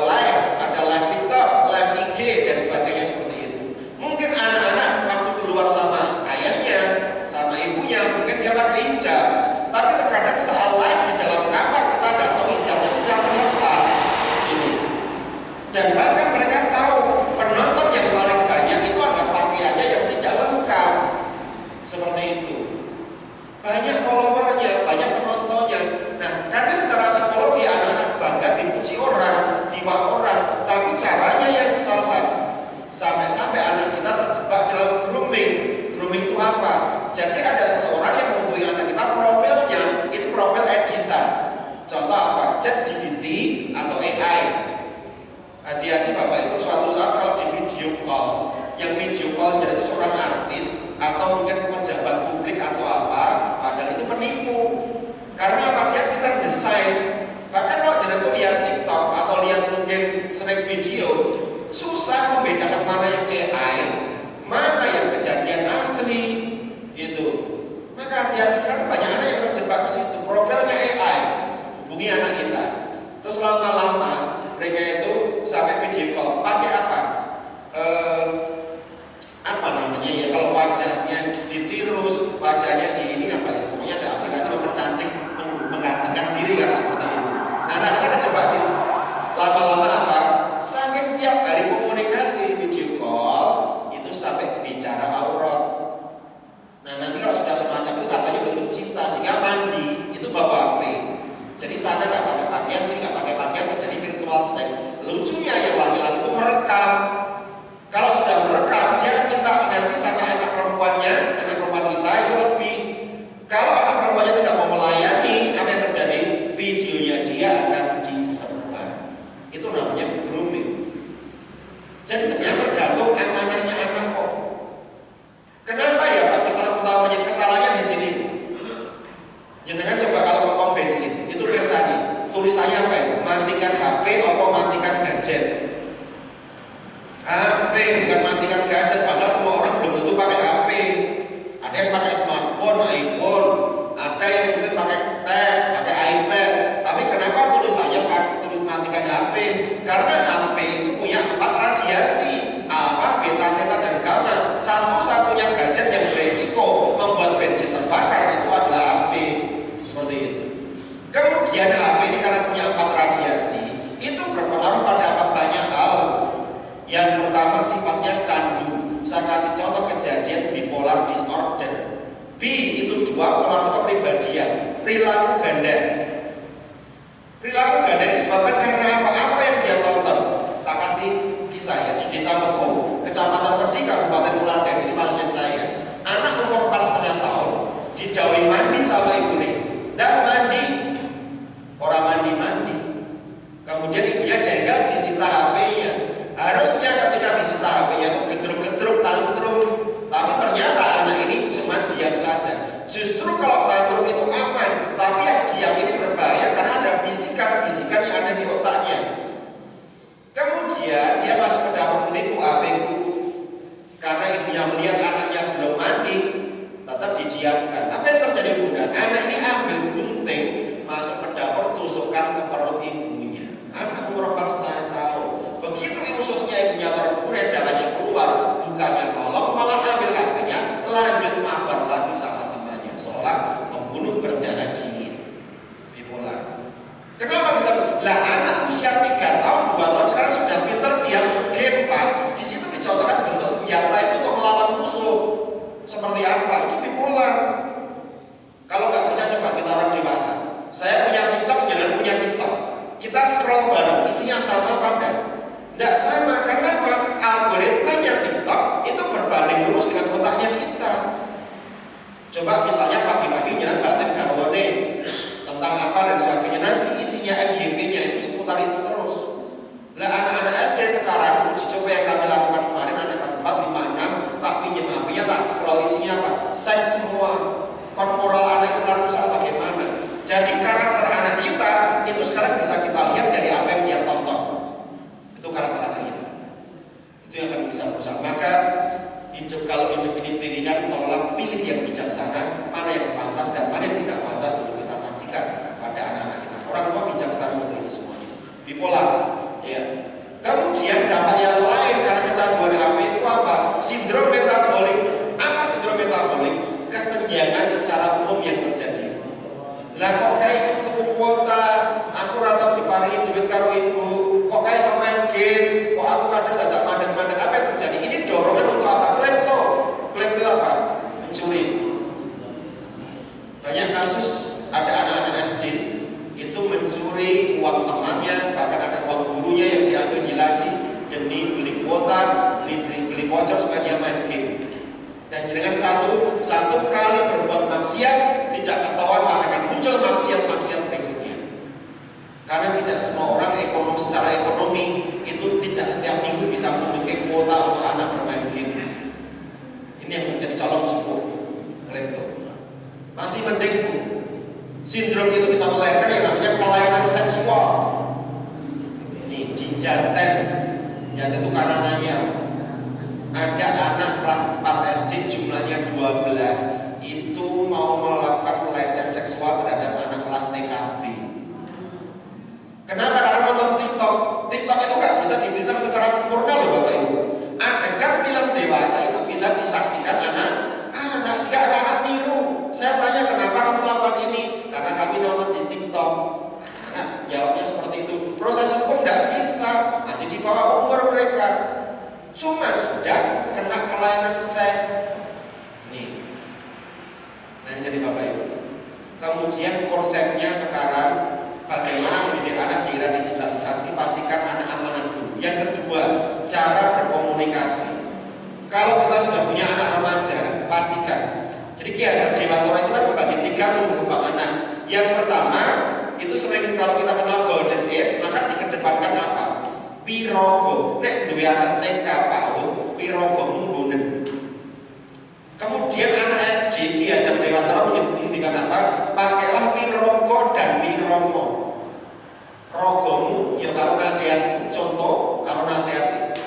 live, ada live TikTok, live IG dan sebagainya seperti itu. Mungkin anak-anak waktu keluar sama ayahnya, sama ibunya, mungkin dia pakai hijab. Tapi terkadang saat live di dalam kamar kita nggak tahu hijabnya sudah terlepas. Ini. Dan bahkan mereka tahu penonton yang paling apa? Jadi ada seseorang yang menghubungi anak kita, profilnya itu profil editan. Contoh apa? ChatGPT atau AI. Hati-hati Bapak Ibu, suatu saat kalau di video call, yang video call jadi itu seorang artis atau mungkin pejabat publik atau apa, padahal itu penipu. Karena apa? Dia pintar desain. Bahkan kalau kita lihat TikTok atau lihat mungkin snack video, susah membedakan mana yang AI, mana yang kejadian asli itu. Maka hati-hati, sekarang banyak anak yang terjebak ke situ. Profilnya AI, hubungi anak kita. Terus lama-lama mereka itu sampai video call pakai apa? Apa namanya ya? Kalau wajahnya ditirus, wajahnya di ini apa ya? Pokoknya ada aplikasi mempercantik, menggantikan diri kan seperti itu. Nah, anak kita coba sih. Lama-lama apa? Saking tiap hari komunikasi video call itu sampai bicara aurat. Nah, nanti kalau sudah semacam itu katanya bentuk cinta, sehingga mandi itu bawa HP. Jadi sana nggak pakai pakaian, sih nggak pakai pakaian, terjadi virtual sex. Lucunya yang laki-laki itu merekam. Kalau sudah merekam, dia akan minta nanti sama anak perempuan kita itu lebih. Kalau anak perempuannya tidak mau melayani, apa yang terjadi? Videonya dia akan disebar. Itu namanya grooming. Jadi sebenarnya tergantung amanahnya anak kok. Kenapa ya Pak? Masalah utamanya kesalahannya di sini. Jangan coba kalau ngomong bensin, itu biasanya tulisannya apa itu? Matikan HP atau matikan gadget. HP bukan matikan gadget, padahal semua orang belum tentu pakai HP. Ada yang pakai smartphone, iPhone, ada yang mungkin pakai tab, pakai iPad. Tapi kenapa tulisannya tulis matikan HP? Karena HP itu punya 4 radiasi, alfa, beta, theta, dan gamma. Satu-satunya gadget yang beresiko membuat bensin terbakar itu adalah HP. Seperti itu. Kemudian HP ini karena punya 4 radiasi, itu berpengaruh pada banyak hal. Yang pertama sifatnya candu. Saya kasih contoh kejadian bipolar disorder. B itu 2 polar kepribadian, perilaku ganda. Perilaku ganda ini disebabkan karena apa? Apa yang dia tonton? Tak kasih kisah ya, di Desa Metu, Kecamatan Pedi, Kabupaten Klaten, ini pasien saya. Anak umur 4,5 tahun didawai mandi sama ibu nih. Dan mandi, orang mandi. Kemudian ibunya jengkel, disita HP-nya. Harusnya ketika disita HP-nya itu gedruk-gedruk, tantrum. Tapi ternyata anak ini cuma diam saja. Justru kalau tantrum itu aman, tapi yang diam ini berbahaya karena ada bisikan-bisikan yang ada di otaknya. Kemudian dia masuk ke dapur, ini HP-ku. Karena ibunya melihat anaknya belum mandi, tetap didiamkan. Apa yang terjadi Bunda? Anak ini ambil gunting, masuk ke dapur, tusukkan ke perut ibunya. Anak umur 4,5 tahun. Begitu ususnya ibunya terburai, darahnya keluar, bukannya nolong, malah ambil HP-nya, lanjut mabar lagi sama temannya, seolah membunuh berdarah dingin. Bipolar. Kenapa bisa? Lah anak usia 3 tahun, 2 tahun sekarang sudah pinter dia game Pak. Di situ dicontohkan bentuk senjata itu untuk melawan musuh. Seperti apa? Itu bipolar. Kalau nggak percaya coba kita orang dewasa. Saya punya TikTok, jangan punya TikTok. Kita scroll bareng, isinya sama apa enggak? Enggak sama, karena apa? Algoritmanya TikTok itu berbanding lurus dengan otaknya kita. Coba misalnya pagi-pagi jangan batin garwane tentang apa dan sebagainya, nanti isinya FYP-nya itu seputar itu terus. Lah anak-anak SD sekarang, uji coba yang kami lakukan kemarin, anak kelas 4, 5, 6, tak pinjam HP-nya, tak scroll isinya apa? Seks semua. Korporal anak itu rusak bagaimana? Jadi karakter anak kita itu sekarang bisa kita lihat dari apa yang dia tonton. Itu karakter anak kita. Itu yang akan bisa berusaha. Maka kalau hidup ini pilihan, tolong pilih yang bijaksana, mana yang pantas dan mana yang tidak pantas untuk kita saksikan pada anak-anak kita. Orang tua bijaksana untuk ini semuanya. Bipolar, ya. Kemudian dampak yang lain karena kecanduan HP itu apa? Sindrom metabolik. Apa sindrom metabolik? Kesenjangan secara umum yang terjadi. Lah kok kayak seperti kuota, aku ratau diparingi duit karo ibu, kok kayak sama main game, kok aku kadang tidak mandek-mandek. Apa yang terjadi? Ini dorongan untuk apa? Klepto apa? Mencuri. Banyak kasus ada anak-anak SD itu mencuri uang temannya, bahkan ada uang gurunya yang diambil di laci demi beli kuota, beli voucher supaya dia main game. Dan Dan jenengan satu kali berbuat maksiat, tidak ketahuan maka akan muncul maksiat-maksiat berikutnya. Karena tidak semua orang secara ekonomi itu tidak setiap minggu bisa memiliki kuota untuk anak bermain game. Ini yang menjadi calon semua laptop. Masih mending sindrom itu bisa melahirkan yang namanya kelainan seksual. Ini Jinjanten, Janten itu karangannya. Ada anak kelas 4 SD jumlahnya 12 itu mau melakukan pelecehan seksual terhadap anak kelas TKB. Kenapa? Karena nonton TikTok. TikTok itu nggak bisa difilter secara sempurna loh Bapak Ibu. Adegan film dewasa itu bisa disaksikan anak sehingga ada anak niru. Saya tanya kenapa kamu melakukan ini? Karena kami nonton di TikTok. Anak jawabnya seperti itu. Proses hukum nggak bisa, masih di bawah umur mereka. Cuma sudah kena kelainan seks. Nih. Nah ini jadi Bapak Ibu. Kemudian konsepnya sekarang bagaimana mendidik anak di era digitalisasi, pastikan anak amanah dulu. Yang kedua, cara berkomunikasi. Kalau kita sudah punya anak remaja, pastikan. Jadi Ki Hajar Dewantara itu kan membagi 3 tumbuh kembang anak. Yang pertama, itu sering kalau kita kenal golden age, maka dikedepankan apa? Pirogo. Nek duwe anak TK PAUD, pirogo munggunen. Kemudian anak SD Ki Hajar Dewantara menginginkan apa? Pakailah pirogo dan piromo. Rogomu ya karo nasihat, contoh karo nasihat.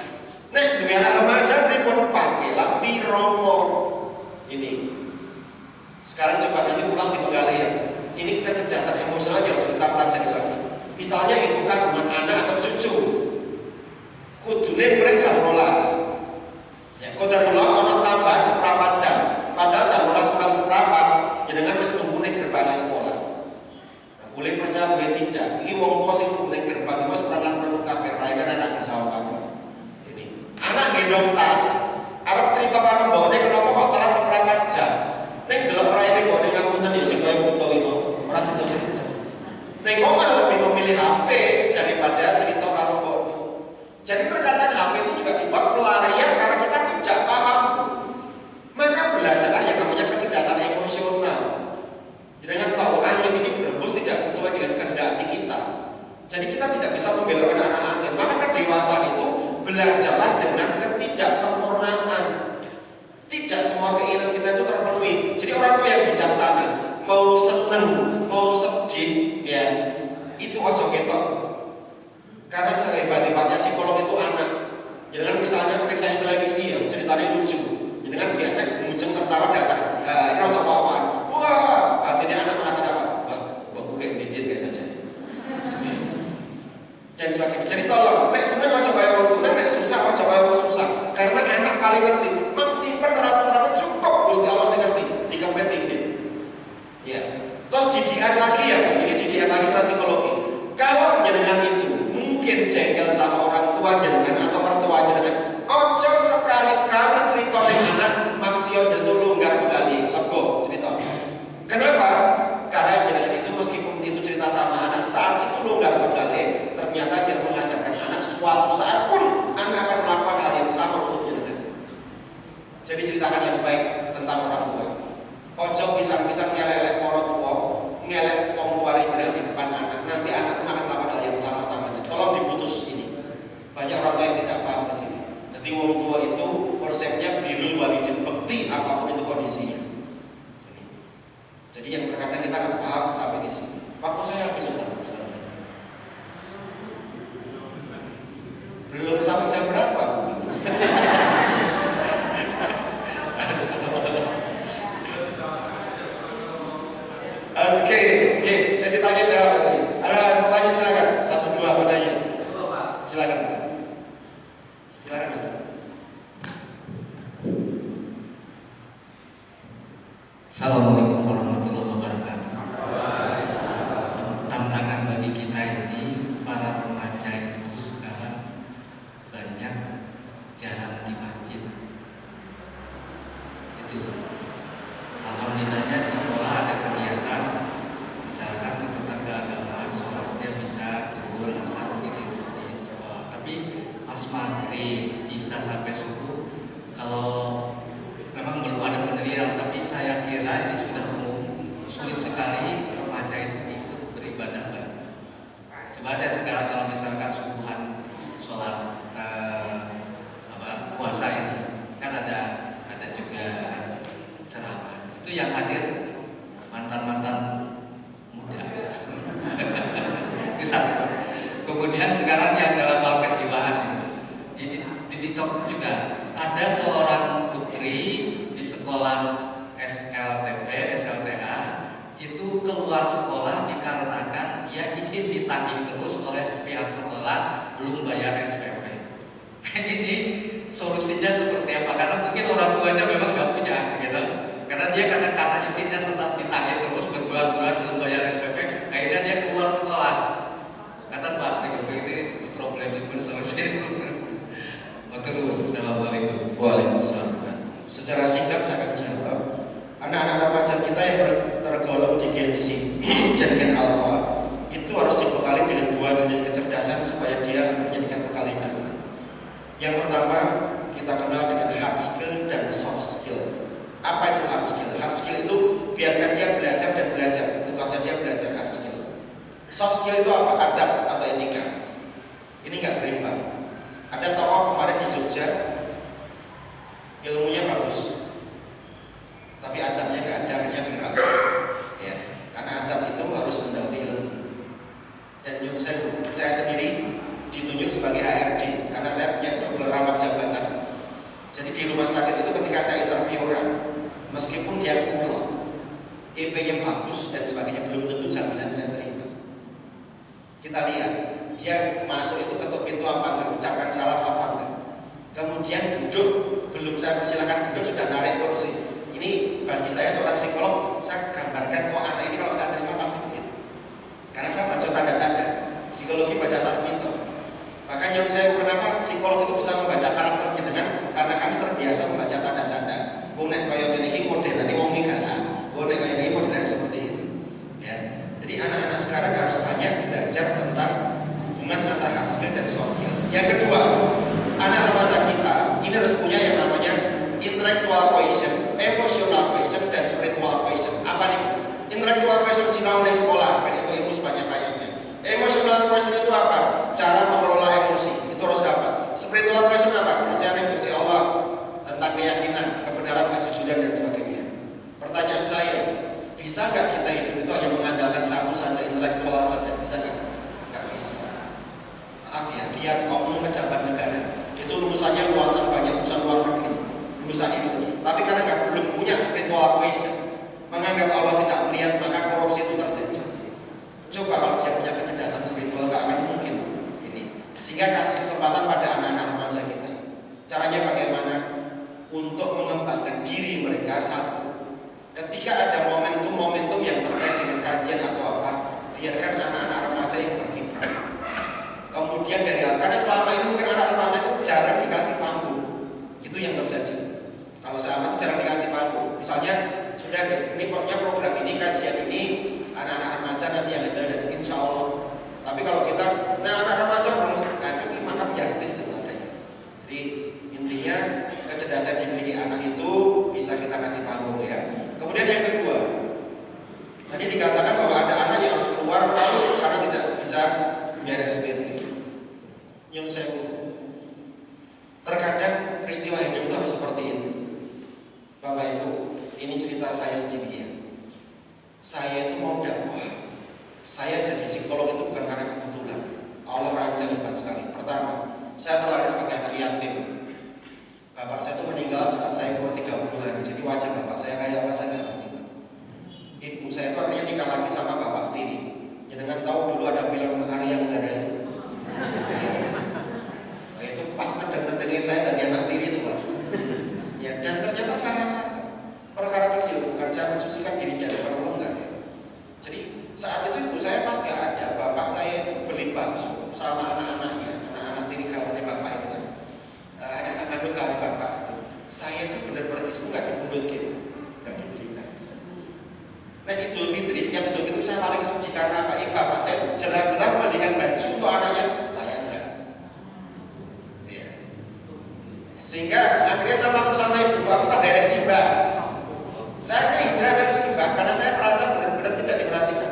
Nek duwe anak remaja pripun pakailah piromo. Ini. Sekarang coba nanti pulang di Pegalea. Ini kecerdasan emosional yang harus kita pelajari lagi. Misalnya ibu kandungan anak atau cucu, kudune mulai jam 12. Ya, qadarullah ono tambahan seperempat jam. Padahal jam 12 kurang seperempat, jenengan wis nunggu ning gerbang sekolah. Nah, boleh percaya boleh tidak. Iki wong tua sing nunggu ning gerbang wis perlu kabeh raine anak bisa kabeh. Ini. Anak gendong tas, arep cerita karo mbokne kenapa kok telat seperempat jam. Ning delok raine mbokne ngapunten ya sing kaya putu iki ora sido cerita. Ning omah lebih memilih HP daripada cerita karo mbokne. Jadi terkadang HP itu juga dibuat pelarian karena kita tidak paham. Maka belajarlah yang namanya kecerdasan emosional. Jangan tahu angin ini berembus tidak sesuai dengan kehendak kita. Jadi kita tidak bisa membelokkan arah angin. Maka kedewasaan itu belajarlah dengan ketidaksempurnaan. Tidak semua keinginan kita itu terpenuhi. Jadi orang tua yang bijaksana, mau seneng, mau sedih, ya itu ojo ketok. Karena sehebat-hebatnya psikolog itu anak. Jangan misalnya periksa di televisi ya, ceritanya lucu. Jangan biasanya kemudian tertawa datang. Ini untuk bawaan. Wah, artinya anak mengatakan apa? Wah, gue kayak didit kayak saja. Dan sebagainya. Jadi tolong, nek seneng aja bayar uang seneng, nek susah aja bayar uang susah. Karena anak paling ngerti. Simpen rapat-rapat cukup Gusti Allah sing ngerti. Dikempet ini. Ya. Terus didikan lagi ya, ini didikan lagi secara psikologi. Kalau jenengan itu mungkin jengkel sama orang tua jenengan atau mertua jenengan, ojo sekali-kali cerita ning anak maksio itu longgar kembali, lego cerita. Kenapa? Karena jenengan itu meskipun itu cerita sama anak saat itu longgar kembali, ternyata dia mengajarkan anak suatu saat pun anak akan melakukan hal yang sama untuk jenengan. Jadi ceritakan yang baik tentang orang tua. Ojo pisang-pisang ngelelek orang tua, ngelek wong tua jenengan di depan anak. Nanti anak pun akan melakukan hal yang sama-sama. Tolong diputus ini. Banyak orang tua yang tidak paham di sini. Jadi wong tua itu konsepnya birrul walidin, bekti apapun itu kondisinya. Jadi yang terkadang kita akan paham sampai di sini. Waktu saya habis sudah. Belum sampai jam berapa? Oke, sesi tanya jawab tadi. Ada pertanyaan silakan. 1, 2 pertanyaan. Silakan. Silakan Ustaz. Assalamualaikum warahmatullahi wabarakatuh. Tantangan bagi kita ini para remaja itu sekarang banyak jarang di masjid. Itu alhamdulillahnya di sekolah ada kegiatan, misalkan tentang keagamaan, sholatnya bisa duhur, asar gitu di sekolah. Tapi pas maghrib, isya sampai subuh, kalau memang belum Itu yang hadir mantan-mantan muda. Itu satu. Kemudian sekarang yang dalam hal kejiwaan di TikTok juga ada seorang putri di sekolah SLTA itu keluar sekolah dikarenakan dia izin ditagih terus oleh pihak sekolah belum bayar SPP. Ini solusinya seperti apa? Karena mungkin orang tuanya memang nggak punya, gitu. Karena dia karena izinnya tetap ditagih terus berbulan-bulan belum bayar SPP, akhirnya dia keluar sekolah. Kata Pak, ini problem itu solusi. Assalamualaikum. Waalaikumsalam. Secara singkat saya akan jawab. Anak-anak remaja kita yang tergolong di Gen Z dan Gen Alpha itu harus dibekali dengan dua jenis kecerdasan supaya dia menjadikan bekal hidup. Yang pertama kita kenal dengan hard skill dan soft skill. Apa itu hard skill? Hard skill itu biarkan dia belajar dan belajar. Tugasnya dia belajar hard skill. Soft skill itu apa? Adab atau etika. Ini nggak berimbang. Ada tokoh kemarin di Jogja, ilmunya bagus, tapi adabnya nggak ada, akhirnya viral. Ya, karena adab itu harus mendahului ilmu. Dan saya sendiri ditunjuk sebagai HRD karena saya punya double rangkap jabatan. Jadi di rumah sakit itu ketika saya interview orang, meskipun dia kumlot, IP-nya bagus dan sebagainya, belum tentu jaminan saya terima. Kita lihat dia masuk itu ketuk pintu apa enggak, ucapkan salam apa enggak. Kemudian duduk, belum saya persilakan duduk sudah narik kursi. Ini bagi saya seorang psikolog, saya gambarkan kok anak ini kalau saya terima pasti begitu. Karena saya baca tanda-tanda, psikologi baca Sasmito. Bahkan yang saya kenapa psikolog itu bisa membaca karakternya dengan karena kami terbiasa membaca tanda-tanda. Nek kaya ngene iki model nanti wong iki galak. Nek kaya ngene model seperti itu. Ya. Jadi anak-anak sekarang harus banyak belajar tentang hubungan antara hard skill dan soft skill. Yang kedua, anak remaja kita ini harus punya yang namanya intellectual quotient, emotional quotient, dan spiritual quotient. Apa nih? Intellectual quotient sinau di sekolah, kan itu ilmu sebanyak-banyaknya. Emotional quotient itu apa? Cara mengelola emosi, itu harus dapat. Spiritual quotient apa? Percaya di Gusti Allah, tentang keyakinan, kebenaran, kejujuran, dan sebagainya. Pertanyaan saya, bisa nggak kita hidup itu hanya mengandalkan satu saja, intelektual saja? Bisa nggak? Nggak bisa. Maaf ya, lihat oknum pejabat negara itu lulusannya luasan banyak, lulusan luar negeri, lulusan itu. Tapi karena nggak belum punya spiritual quotient, menganggap Allah tidak melihat, maka korupsi itu terjadi. Coba kalau dia punya kecerdasan spiritual, nggak akan mungkin ini. Sehingga kasih kesempatan pada anak-anak remaja kita. Caranya bagaimana? Untuk mengembangkan diri mereka satu. Ketika ada momentum yang terkait dengan kajian atau apa, biarkan anak-anak remaja yang berkiprah. Kemudian dari hal, karena selama ini mungkin anak remaja itu jarang dikasih panggung. Itu yang terjadi. Kalau saya amati jarang dikasih panggung. Misalnya sudah ini pokoknya program ini, kajian ini, anak-anak remaja nanti yang ada dan insya Allah. Tapi kalau kita, anak remaja belum, nanti makam justice itu adanya. Jadi intinya kecerdasan dimiliki anak itu bisa kita kasih panggung ya. Kemudian yang kedua, tadi dikatakan bahwa ada anak yang harus keluar malu karena tidak bisa membayar SPP. Yang saya terkadang peristiwa hidup itu harus seperti itu. Bapak Ibu, ini cerita saya sendiri ya. Saya itu mau dakwah. Saya jadi psikolog itu bukan karena kebetulan. Allah rancang hebat sekali. Pertama, saya terlahir sebagai anak yatim. Bapak saya itu meninggal saat saya umur 30 hari. Jadi wajah bapak saya kayak apa saya nggak ngerti. Ibu saya itu akhirnya nikah lagi sama bapak tiri. Jangan tahu dulu ada film Hari yang Gara itu. Ya. Nah, itu pas ngedeng-ngedengnya saya dari anak tiri itu Pak. Ya, dan ternyata salah satu perkara kecil, bukan saya mensucikan dirinya depan Allah enggak ya. Jadi saat itu ibu saya pas nggak ada, bapak saya itu beli bakso sama anak-anaknya, anak-anak tiri kawannya bapak itu kan. Anak-anak kandung kami bapak itu. Saya itu benar-benar di situ nggak dibundut gitu, nggak dibelikan. Nah Idul Fitri, setiap Idul Fitri saya paling sedih karena apa? Bapak saya jelas-jelas membelikan baju untuk anaknya, saya enggak. Ya. Sehingga akhirnya sama ibu aku tak derek Simbah. Saya akhirnya hijrah ke Simbah karena saya merasa benar-benar tidak diperhatikan.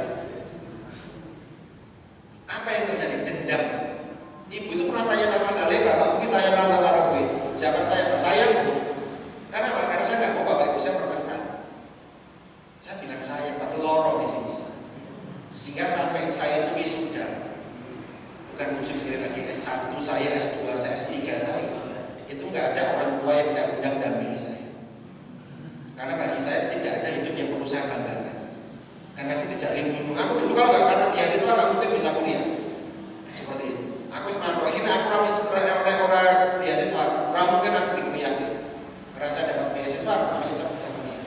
Apa yang terjadi? Dendam. Ibu itu pernah tanya sama saya, bapak mungkin saya merantau Karawi. Jawaban saya, karena apa? Karena saya nggak mau bapak ibu saya bertengkar. saya banggakan. Karena aku tidak ilmu. Aku dulu kalau nggak karena beasiswa nggak mungkin bisa kuliah seperti itu. Aku semangat akhirnya aku rapis orang beasiswa, mungkin aku di kuliah. Karena saya dapat beasiswa, makanya saya bisa kuliah.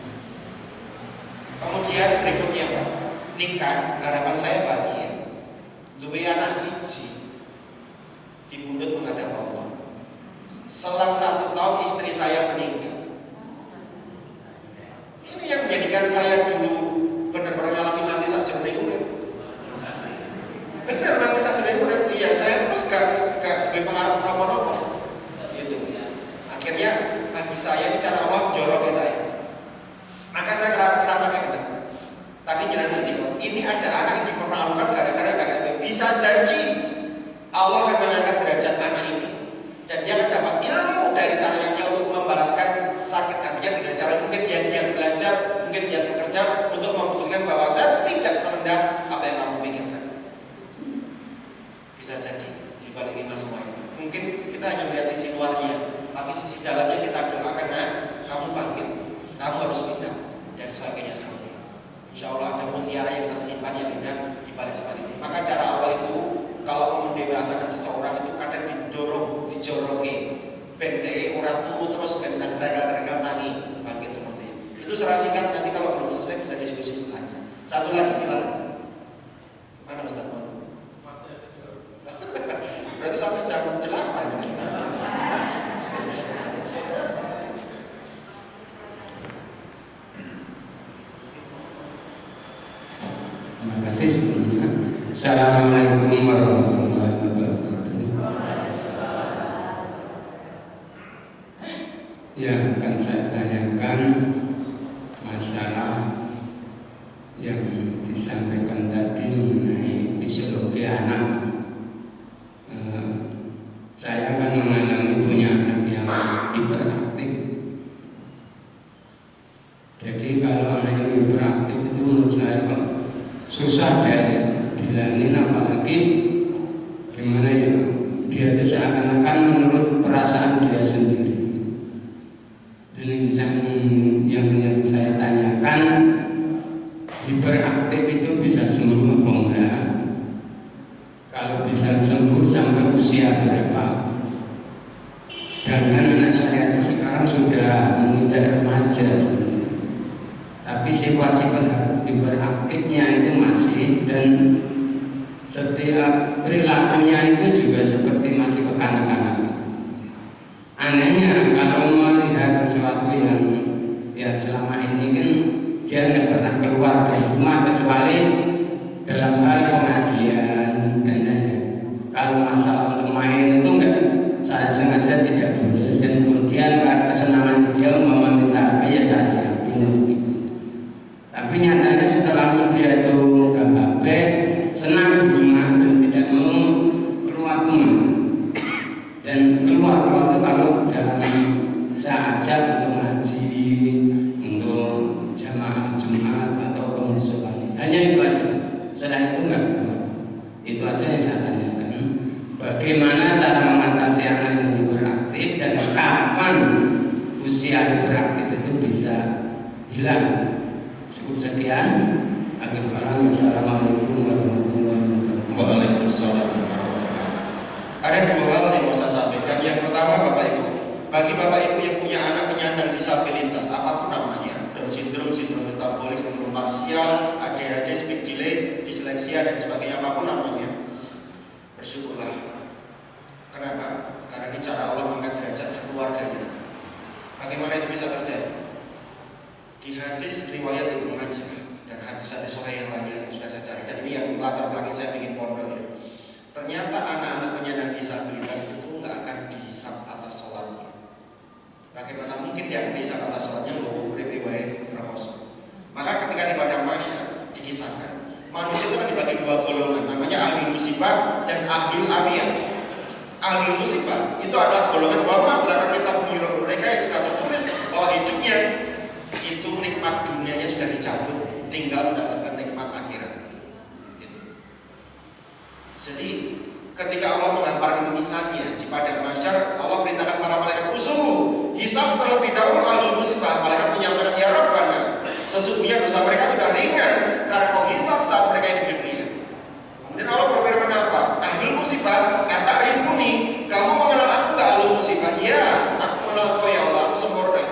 Kemudian berikutnya Pak, nikah, harapan saya bahagia. Luwe anak siji, dibundut menghadap Allah. Selang 1 tahun istri saya meninggal. Ini yang menjadikan saya dulu benar-benar ngalami mati sakjane urip. Benar mati sakjane urip. Iya, saya terus gak berpengaruh apa-apa. Gitu. Akhirnya bagi saya ini cara Allah joroknya saya. Maka saya rasakan benar. Tadi jalan nanti kok. Ini ada anak yang dipermalukan gara-gara gak SPP. Bisa janji Allah akan mengangkat derajat anak ini. Dan dia akan dapat ilmu dari caranya dia untuk membalaskan sakit hatinya dengan cara mungkin dia belajar, mungkin dia bekerja untuk membuktikan bahwa saya tidak serendah apa yang kamu pikirkan. Bisa jadi di balik ini semua ini. Mungkin kita hanya melihat sisi luarnya, tapi sisi dalamnya kita doakan, nah, kamu bangkit, kamu harus bisa, dan sebagainya seperti itu. Insya Allah ada mutiara yang tersimpan yang indah di balik seperti ini. Maka cara Allah itu kalau mendewasakan seseorang itu kadang didorong, dijoroke, bendeke orang tua terus bentang regal tangi bangkit seperti itu. Itu secara singkat, nanti kalau belum selesai bisa diskusi setelahnya. Satu lagi silakan. Mana Ustaz? Berarti sampai jam 8 kita. Terima kasih sebelumnya. Assalamualaikum warahmatullahi wabarakatuh. Yang akan saya tanyakan masalah yang disampaikan tadi mengenai fisiologi anak. Saya akan mengalami punya anak yang hiperaktif. Jadi kalau anak yang hiperaktif itu menurut saya susah deh bilangin, apalagi gimana ya, dia itu seakan-akan menurut perasaan dia sendiri. Dan yang saya tanyakan, hiperaktif itu bisa sembuh apa enggak? Kalau bisa sembuh sampai usia berapa? Sedangkan anak saya itu sekarang sudah menginjak remaja sebenarnya. Tapi sifat-sifat hiperaktifnya itu masih, dan setiap perilakunya itu juga seperti masih kekanak-kanakan. Anehnya kalau melihat sesuatu yang ya selama ini kan dia nggak pernah keluar dari rumah kecuali dalam hal pengajian dan lain-lain. Kalau masalah untuk main itu enggak, saya sengaja tidak boleh, dan kemudian kesenangan dia meminta apa ya saya siapin gitu. Tapi nyatanya setelah dia itu ke HP, senang di rumah dan tidak mau keluar rumah. Dan keluar itu kalau dalam saya ajak untuk ngaji, untuk jamaah Jumat atau kemusola, hanya itu aja. Selain itu enggak keluar. Itu aja yang saya tanyakan. Bagaimana cara mengatasi anak yang hiperaktif dan kapan usia hiperaktif itu bisa hilang? Cukup sekian. Akhir kalam, wassalamualaikum warahmatullahi wabarakatuh. Waalaikumsalam warahmatullahi wabarakatuh. Ada 2 hal yang mau saya sampaikan. Yang pertama, Bapak Ibu, bagi Bapak Ibu yang punya anak penyandang disabilitas apapun namanya, Down syndrome, sindrom metabolik, sindrom parsial, ADHD, speech delay, disleksia dan sebagainya, apapun namanya, bersyukurlah. Kenapa? Karena ini cara Allah mengangkat derajat sekeluarganya. Bagaimana itu bisa terjadi? Di hadis riwayat Ibnu Majah dan hadis-hadis sahih yang lainnya yang sudah saya cari, dan ini yang latar belakang saya bikin pondok ya. Ternyata anak-anak penyandang disabilitas itu nggak akan dihisab atas sholatnya. Bagaimana mungkin dia akan dihisab atas sholatnya? Loh, riwayat Rasul. Maka ketika di padang mahsyar dikisahkan, manusia itu kan dibagi 2 golongan, namanya ahli musibah dan ahli afiyah. Ahli musibah itu adalah golongan bahwa masyarakat kita punya mereka yang sudah tertulis bahwa hidupnya itu nikmat dunianya sudah dicabut, tinggal mendapatkan nikmat akhirat. Gitu. Jadi ketika Allah menggambarkan misalnya di padang mahsyar, Allah perintahkan para malaikat usul hisab terlebih dahulu ahli musibah. Malaikat menyampaikan, ya Rabbana, Sesungguhnya dosa mereka sudah ringan karena kau hisab saat mereka hidup di dunia. Kemudian Allah berfirman apa? Ahlul musibah, kata rifuni, kamu mengenal aku gak ahlul musibah? Ya, aku mengenal kau ya Allah, aku sempurna.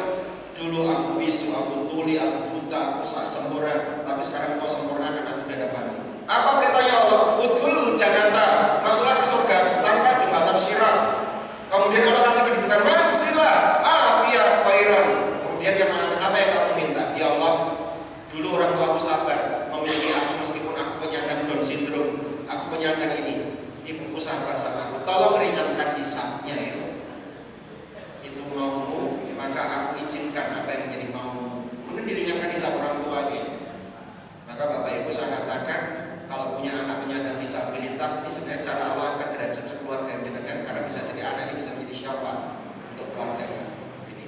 Dulu aku bisu, aku tuli, aku buta, aku sempurna. Tapi sekarang kau sempurnakan aku di hadapanmu. Apa perintahnya Allah? Udkhul jannata, masuklah ke surga tanpa jembatan syirat. Kemudian Allah kasih kedudukan mansilah, ya khairan. Kemudian dia mengatakan, apa yang kamu minta? Ya Allah, dulu orang tua aku sabar memiliki aku meskipun aku penyandang Down syndrome, aku penyandang ini. Ibuku sabar sama aku. Tolong ringankan hisabnya ya Allah. Itu maumu, maka aku izinkan apa yang menjadi maumu. Kemudian diringankan hisab orang tuanya. Maka Bapak Ibu saya katakan, kalau punya anak penyandang disabilitas ini sebenarnya cara Allah angkat derajat sekeluarga jenengan, karena bisa jadi anak ini bisa menjadi syafaat untuk keluarganya. Ini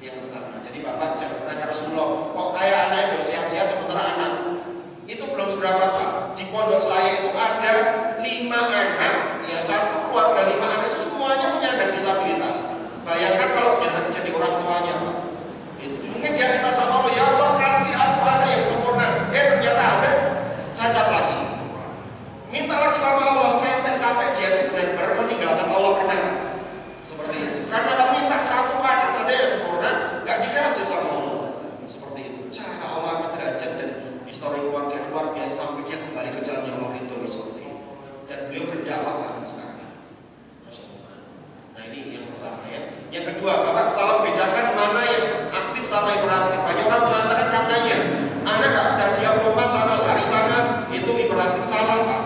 yang pertama. Jadi Bapak jangan pernah Rasulullah, kok kayak anak itu sehat-sehat sementara anak itu belum seberapa Pak. Di pondok saya itu ada 5 anak, ya satu keluarga 5 anak itu semuanya penyandang disabilitas. Bayangkan kalau jenengan jadi orang tuanya Pak. Mungkin dia minta sama Allah, ya Allah kasih aku anak yang sempurna. Ternyata ada cacat lagi. Minta lagi sama Allah sampai dia itu benar-benar meninggalkan Allah pernah. Seperti itu. Karena apa? Minta satu anak saja yang sempurna, gak dikasih sama Allah. Seperti itu. Cara Allah amat derajat dan histori keluarga luar biasa sampai dia kembali ke jalan yang Allah itu seperti itu. Dan beliau berdakwah bahkan sekarang. Nah ini yang pertama ya. Yang kedua, Bapak kalau bedakan mana yang aktif sama yang hiperaktif. Banyak orang mengatakan katanya anak gak bisa diam, lompat sana, lari sana, itu hiperaktif. Salah Pak.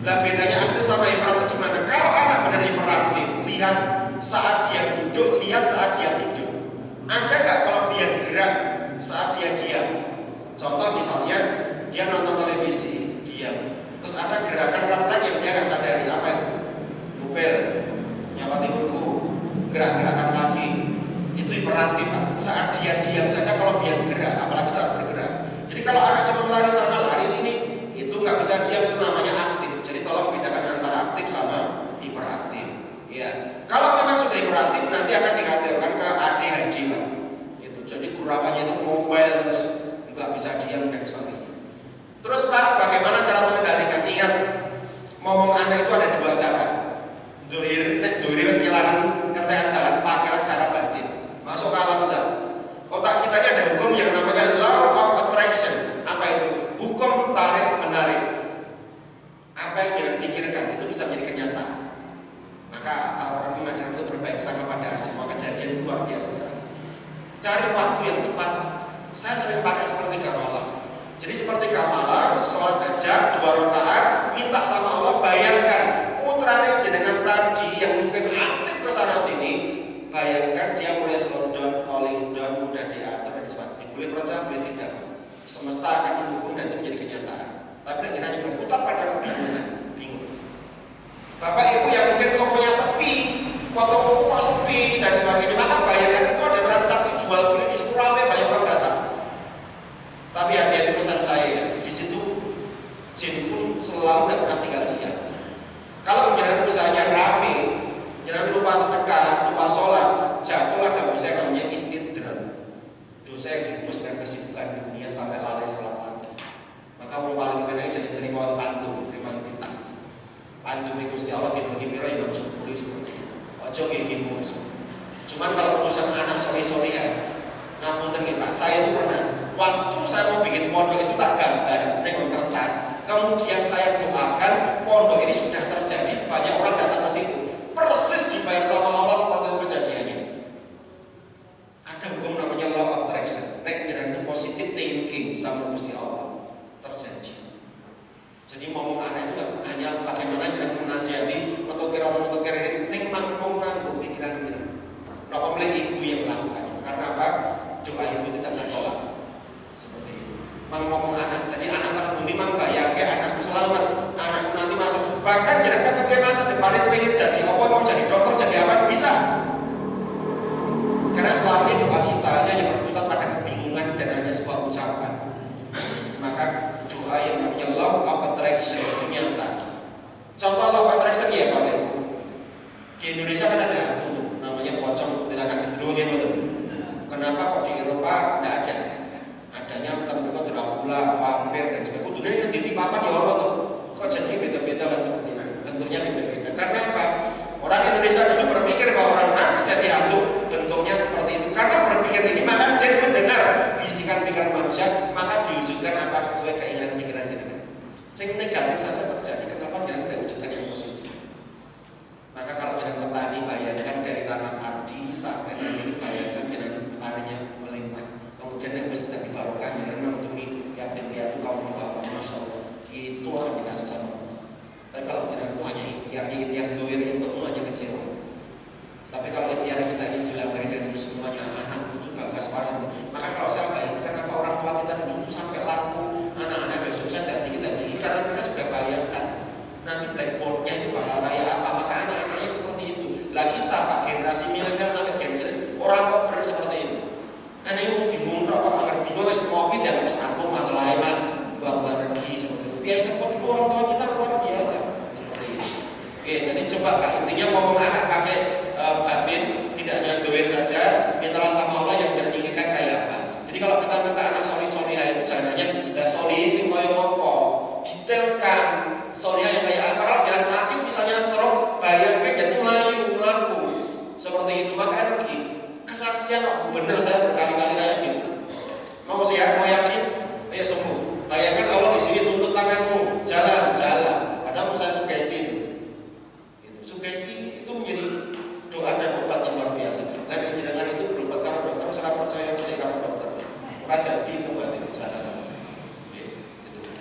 Lah bedanya aktif sama hiperaktif gimana? Kalau anak benar hiperaktif, lihat saat dia duduk, lihat saat dia duduk. Ada gak kelebihan gerak saat dia diam? Contoh misalnya dia nonton televisi, diam. Terus ada gerakan refleks yang dia gak sadari. Apa itu? Ngupil, nyawati buku, gerak-gerakan kaki. Itu hiperaktif Pak. Saat dia diam saja kelebihan gerak, apalagi saat bergerak. Jadi kalau anak cuma lari sana lari sini, itu nggak bisa diam, itu namanya aktif. Jadi tolong bedakan antara aktif sama hiperaktif. Ya. Kalau memang sudah hiperaktif nanti akan dikategorikan ke ADHD Pak. Itu. Jadi kurapannya itu mobile terus nggak bisa diam dan sebagainya. Terus Pak, bagaimana cara mengendalikan? Ingat, ngomong anak itu ada 2 cara. Dohir wis ngilangan keteandalan pakai cara batin. Masuk ke alam zat. Otak kita ini ada hukum yang namanya law of attraction. Apa itu? Hukum tarik menarik. Apa yang kita pikirkan itu bisa menjadi kenyataan. Maka Al-Quran mengajarkan itu berbaik sama pada semua kejadian luar biasa. Cari waktu yang tepat. Saya sering pakai sepertiga malam. Jadi sepertiga malam, sholat hajat 2 rakaat, minta sama Allah, bayangkan putranya dengan tadi yang mungkin aktif ke sana sini. Bayangkan dia mulai slow down, falling down, mudah diatur dan sebagainya. Boleh percaya, boleh tidak. Semesta akan mendukung dan itu menjadi kenyataan. Tapi nanti hanya berputar pada kebingungan, bingung. Bapak Ibu yang mungkin tokonya sepi, foto sepi dan sebagainya, maka bayangkan itu ada transaksi jual beli di situ ramai, banyak orang datang. Tapi hati-hati pesan saya ya, di situ jin pun selalu tidak pernah tinggal diam. Kalau menjalankan usahanya rame, jangan lupa sedekah, lupa sholat, jatuhlah dalam dosa yang namanya istidrat. Dosa yang dibungkus dengan kesibukan dunia sampai lalai sholat lagi. Maka orang paling benar jadi terima pandu, terima kita. Pandu Gusti Allah dibagi pira yang syukuri seperti itu. Ojo gigi musuh. Cuman kalau urusan anak sore-sore ya, ngapunten nggih Pak, saya itu pernah waktu saya mau bikin pondok itu tak gambar dengan kertas. Kemudian saya doakan pondok ini sudah terjadi, banyak orang datang ke situ. Persis dibayar sama Allah seperti itu kejadiannya. Ada hukum namanya law of attraction. Nek jalan positive thinking sama Gusti Allah terjadi. Jadi ngomong anak itu hanya bagaimana jalan menasihati, metode-kira ini nek mangkong nganggo pikiran kita. Kenapa mulai ibu yang melakukannya? Karena apa? Doa ibu tidak tertolak. Seperti itu. Mang ngomong anak, jadi anak terbunyi mang bayangke anakku selamat, anakku nanti masuk. Bahkan kira-kira ke masa depan itu pengen jadi apa, mau jadi dokter, jadi apa, bisa. Karena selama ini doa kita hanya berputar pada kebingungan dan hanya sebuah ucapan. Maka doa yang namanya law of attraction itu nyata. Contoh law of attraction ya Pak Ibu. Di Indonesia kan ada namanya pocong tidak ada gendruwo ya betul. Kenapa kok di Eropa tidak ada? adanya mereka Dracula, vampir dan sebagainya. Kudune itu di papan ya Allah tuh. Kok jadi beda-beda kan seperti itu. Bentuknya beda-beda. Karena apa? Orang Indonesia dulu berpikir bahwa orang mati jadi hantu bentuknya seperti itu. Karena berpikir ini maka jadi mendengar bisikan pikiran manusia, maka diwujudkan apa sesuai keinginan pikiran kita. Sing negatif saja terjadi. Kenapa kita tidak wujudkan yang positif? Maka kalau dengan petani bayangkan dari tanam padi sampai ini bayangkan dengan padinya melimpah. Kemudian yang mesti tadi barokah dengan mengunjungi yatim piatu kaum duafa, masya Allah itu akan dikasih sama. Tapi kalau tidak itu hanya ikhtiar doir itu aja kecewa. Tapi kalau ikhtiar kita ini dilakukan dari semuanya anak itu bagus parah. Maka kalau saya bayangkan kenapa orang tua kita dulu sampai laku anak-anak besok saja kita tinggi karena mereka sudah bayangkan nanti blackboardnya itu bakal kayak apa. Maka anak-anaknya seperti itu. Lah kita pak generasi milenial sampai generasi orang kok seperti itu. Anak itu bingung apa agar bingung wis ngopi dalam serangkum masalah iman buat energi seperti itu. Biasa seperti itu orang tua kita luar biasa seperti itu. Oke, jadi coba Pak intinya ngomong anak pakai batin tidak hanya doain saja, mintalah sama Allah yang diinginkan kayak apa. Jadi kalau kita minta anak soli-solihah itu caranya lah soli sing koyo ngopo, detailkan solihah yang kayak apa. Kalau jalan sakit misalnya stroke, bayangkan jadi melaku seperti itu. Maka energi kesaksian kok bener saya berkali-kali kayak gitu. Mau sehat, mau yakin, ayo sembuh. Bayangkan Allah di sini tuntut tanganmu, jalan. Padahal saya sugesti itu. Sugesti itu menjadi doa dan obat yang luar biasa. Dan yang dengan itu berobat karena dokter sangat percaya saya kamu dokter. Raja di itu buat itu sana.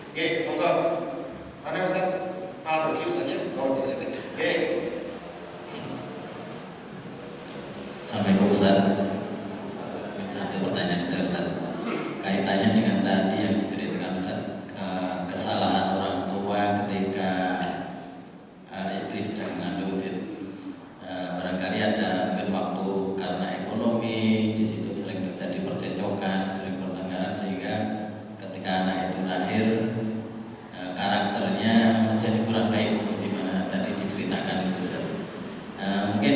Oke, monggo. Mana Ustaz? Malah begitu saja. Oh di sini. Oke. Assalamualaikum Ustaz. Satu pertanyaan saya Ustaz. Kaitannya dengan tadi yang diceritakan Ustaz, kesalahan orang tua ketika istri sedang mengandung. Barangkali ada mungkin waktu karena ekonomi di situ sering terjadi percecokan, sering pertengkaran sehingga ketika anak itu lahir karakternya menjadi kurang baik seperti mana tadi diceritakan Ustaz. Mungkin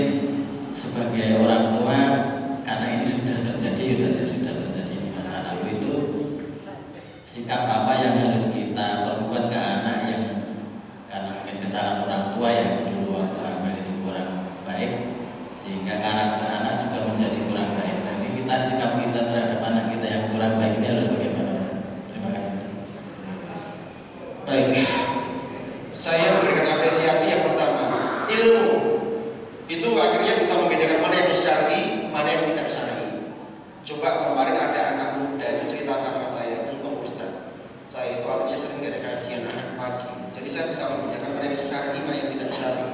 sebagai orang tua karena ini sudah terjadi Ustaz, sudah terjadi di masa lalu itu sikap apa yang harus kita perbuat ke anak yang karena mungkin kesalahan orang tua yang dulu waktu hamil itu kurang baik sehingga karakter anak juga menjadi kurang baik. Dan ini kita sikap kita terhadap anak kita yang kurang baik ini harus bagaimana Ustaz? Terima kasih Ustaz. Baik, saya memberikan apresiasi yang pertama, ilmu itu akhirnya bisa membedakan mana yang syar'i, mana yang tidak syar'i. Coba kemarin ada anak muda itu cerita sama saya, untuk Ustaz, saya itu akhirnya sering dari kajian anak pagi, jadi saya bisa membedakan mana yang syar'i, mana yang tidak syar'i.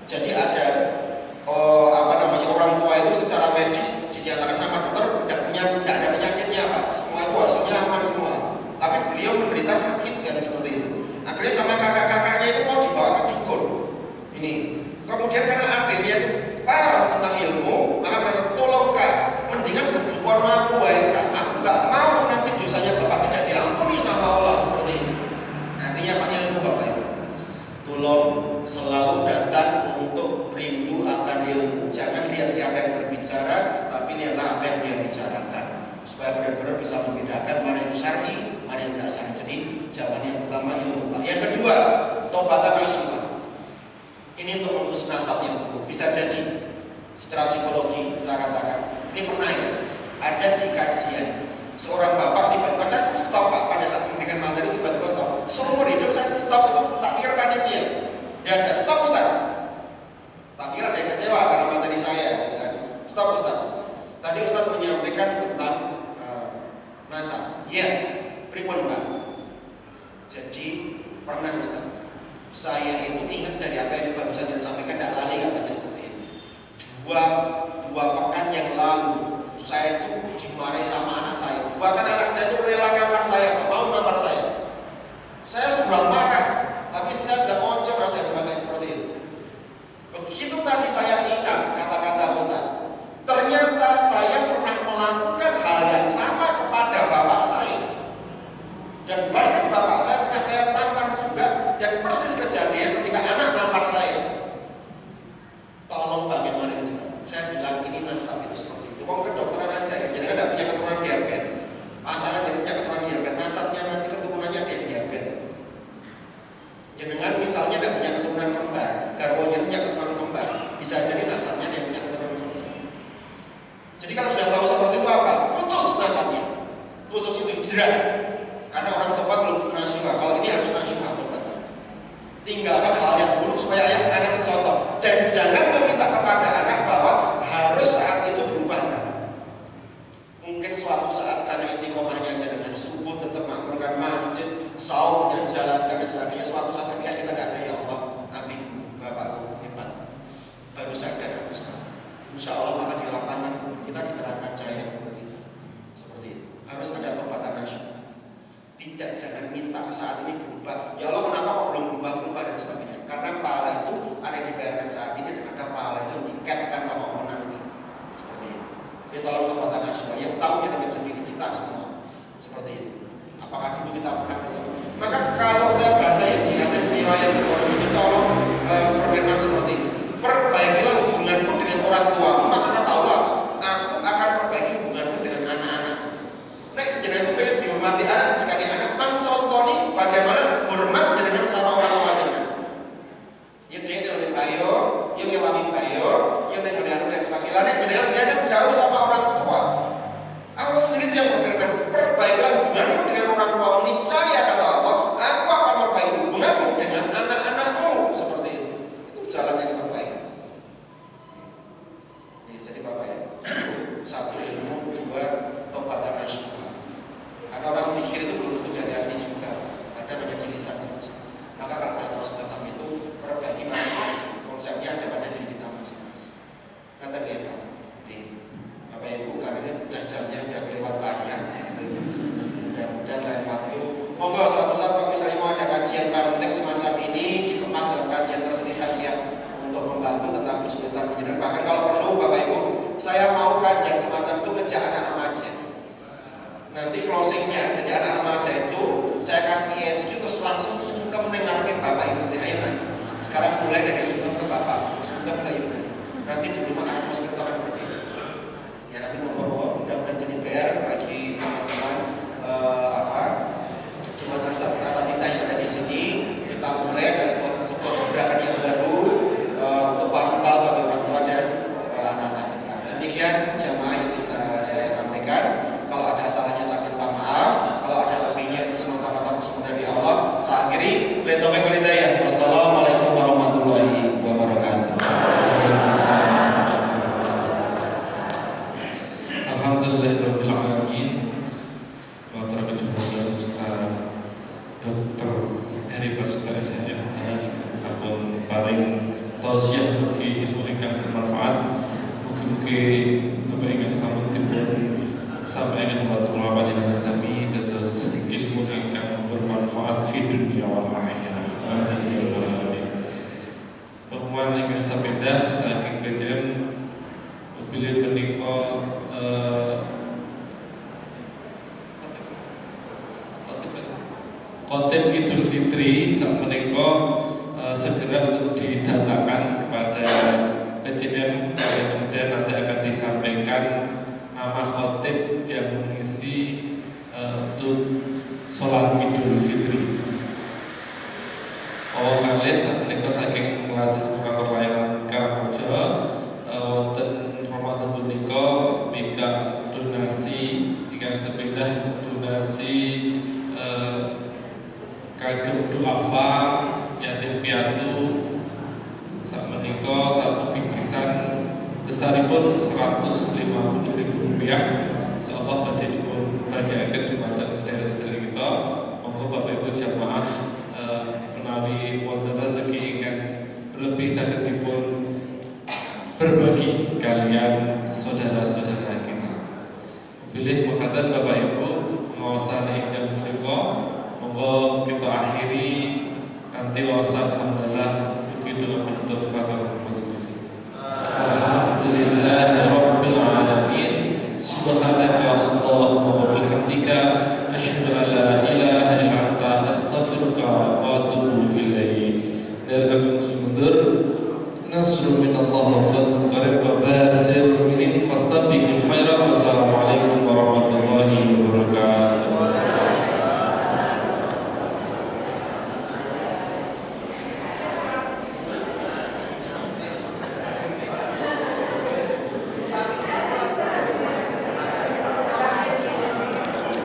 Jadi ada orang tua itu secara medis dinyatakan sama dokter tidak ada penyakitnya Pak, semua itu hasilnya aman semua, tapi beliau menderita sakit kan seperti itu. Akhirnya sama kakak-kakaknya itu mau dibawa ke dukun ini. Kemudian karena adiknya itu paham tentang ilmu, maka mereka tolong Kak, mendingan ke dukun aku Kak, aku nggak mau nanti dosanya Bapak tidak diampuni sama Allah seperti ini. Artinya Pak ilmu Bapak Ibu, tolong selalu datang untuk rindu akan ilmu. Jangan lihat siapa yang berbicara, tapi lihatlah apa yang dia bicarakan, supaya benar-benar bisa membedakan mana yang syar'i, mana yang tidak syar'i. Jadi jawaban yang pertama ilmu Pak. Yang kedua, taubatan nasuha. Ini untuk memutus nasab yang buruk. Bisa jadi secara psikologi saya katakan, ini pernah ya, ada di kajian seorang bapak tiba-tiba saya stop Pak pada saat memberikan materi, tiba-tiba stop. Seumur hidup saya stop itu tak pikir panitia. Dia ada stop Ustaz. Tak pikir ada yang kecewa karena materi saya gitu kan. Stop Ustaz. Tadi Ustaz menyampaikan tentang nasab. Iya, pripun Pak? Jadi pernah Ustaz, saya itu ingat dari apa yang barusan disampaikan, tidak lali katanya seperti itu. Dua pekan yang lalu saya itu dimarahi sama anak saya. Bahkan anak saya itu rela nampar saya, tak mau nampar saya. Saya sudah marah, tapi saya tidak ojo kasih sebagainya seperti itu. Begitu tadi saya ingat kata-kata Ustaz, ternyata saya pernah melakukan hal yang sama kepada bapak saya. Dan bahkan bapak saya pernah saya tampar juga, dan persis kejadian ketika anak nampar saya. Tolong bagaimana Ustaz? Saya bilang ini nasab itu seperti itu. Mau kedokteran aja ya, jadi ada punya keturunan diabetes. putus itu hijrah. Karena orang tobat belum nasyuha. Kalau ini harus nasyuha tobatnya. Tinggalkan hal yang buruk supaya anak mencontoh. Dan jangan meminta kepada anak bahwa harus saat itu berubah anak. Mungkin suatu saat karena istiqomahnya dengan subuh tetap makmurkan masjid, saum dan jalankan dan sebagainya. Suatu saat ketika kita gak ada, ya Allah, Nabi, Bapakku hebat, baru sadar aku sekarang. Insya Allah maka di lapangan kita dikerahkan cahaya kita. Seperti itu. Harus ada tobatan nasyuha. Tidak, jangan minta saat ini berubah. Ya Allah, kenapa kok belum berubah dan sebagainya? Karena pahala itu ada yang dibayarkan saat ini dan ada pahala itu yang dikasihkan sama Allah nanti. Seperti itu. Jadi tolong tobatan nasyuha yang tahu kita dengan sendiri kita semua. Seperti itu. Apakah dulu kita pernah bersama? Maka kalau saya baca yang di hadis riwayat Bukhari itu tolong perfirman seperti ini. Perbaikilah hubunganmu dengan orang tuamu, maka kata Allah, aku akan perbaiki hubunganmu dengan anak-anak. Nah, jangan itu pengen dihormati anak, sekali anak, mencontoni bagaimana hormat dengan sama orang tua dengan. Yang dia dengan bayo, yang ngewami bayo, yang dengan anak dan sebagainya, dengan sengaja jauh sama orang tua. Allah sendiri itu yang berfirman, perbaikilah hubunganmu dengan orang tuamu, niscaya kata Allah, aku akan perbaiki hubunganmu dengan anak-anakmu. Seperti itu. Itu jalan yang terbaik. Jadi Bapak ya, satu ilmu, dua tobatan nasyuha. Karena orang pikir itu belum tentu dari hati juga, kadang hanya di lisan saja. Maka kalau ada terus semacam itu, perbaiki masing-masing. Konsepnya ada pada diri kita masing-masing. Kata dia Pak, Bapak Ibu, karena ini udah jamnya udah lewat banyak, gitu. Dan lain waktu, monggo suatu saat kalau misalnya mau ada kajian parenting semacam ini, dikemas dalam kajian tersendiri, saya siap untuk membantu tentang kesulitan pendidikan. Bahkan kalau perlu Bapak Ibu, saya mau kajian semacam itu ngejak anak remaja. Nanti closingnya, jadi anak remaja itu saya kasih ESQ terus langsung sungkem mendengarkan Bapak Ibu. Ayo nah, sekarang mulai dari sungkem ke Bapak, sungkem ke Ibu. Nanti di rumah atmosfer itu akan berbeda. Ya nanti mau mudah-mudahan jadi PR bagi teman-teman gimana sahabat kita yang ada di sini. Kita mulai dan sebuah gerakan yang baru untuk parental bagi orang tua dan anak-anak kita. Demikian jamaah yang bisa saya sampaikan. Kalau ada salahnya saya minta maaf. Kalau ada lebihnya itu semata-mata semua dari Allah. Saya akhiri. Wassalamualaikum warahmatullahi wabarakatuh. Alhamdulillahirabbil alamin. Wa tarabitul Ustaz Dr. Eri Prasetya SMH sampun paring tausiah mugi ilmu ingkang bermanfaat. Mugi-mugi Bapak ingkang sampun dipun sampaikan kepada ulama dan sami dados ilmu ingkang bermanfaat fi dunya wal akhirah. Amin ya rabbal alamin. Pengumuman ingkang sapéndah saking kajian bilih menika Khotib Idul Fitri saat menika segera untuk didatakan kepada PJM dan kemudian nanti akan disampaikan nama khotib yang mengisi untuk sholat Idul Fitri. Kali saat menika saking klasis buka layanan Karangrejo wonten Ramadan punika mika donasi ingkang sepindah donasi kagem duafa yatim piatu sak menika satu bingkisan besaripun Rp150.000. Insyaallah badhe dipun bagiaken dumateng sedherek-sedherek kita. Monggo Bapak Ibu jamaah menawi wonten rezeki ingkang berlebih saged dipun berbagi kalian saudara-saudara kita. Pilih mekaten Bapak Ibu ngosane ingkang punika. Monggo kita akhiri nanti wasal alhamdulillah begitu menutup kata majelis. Alhamdulillahirabbil alamin. Subhanaka Allahumma wa bihamdika asyhadu an la ilaha illa anta astaghfiruka wa atubu ilaik. Dan agung sundur nasrul minallah wa fathun qarib.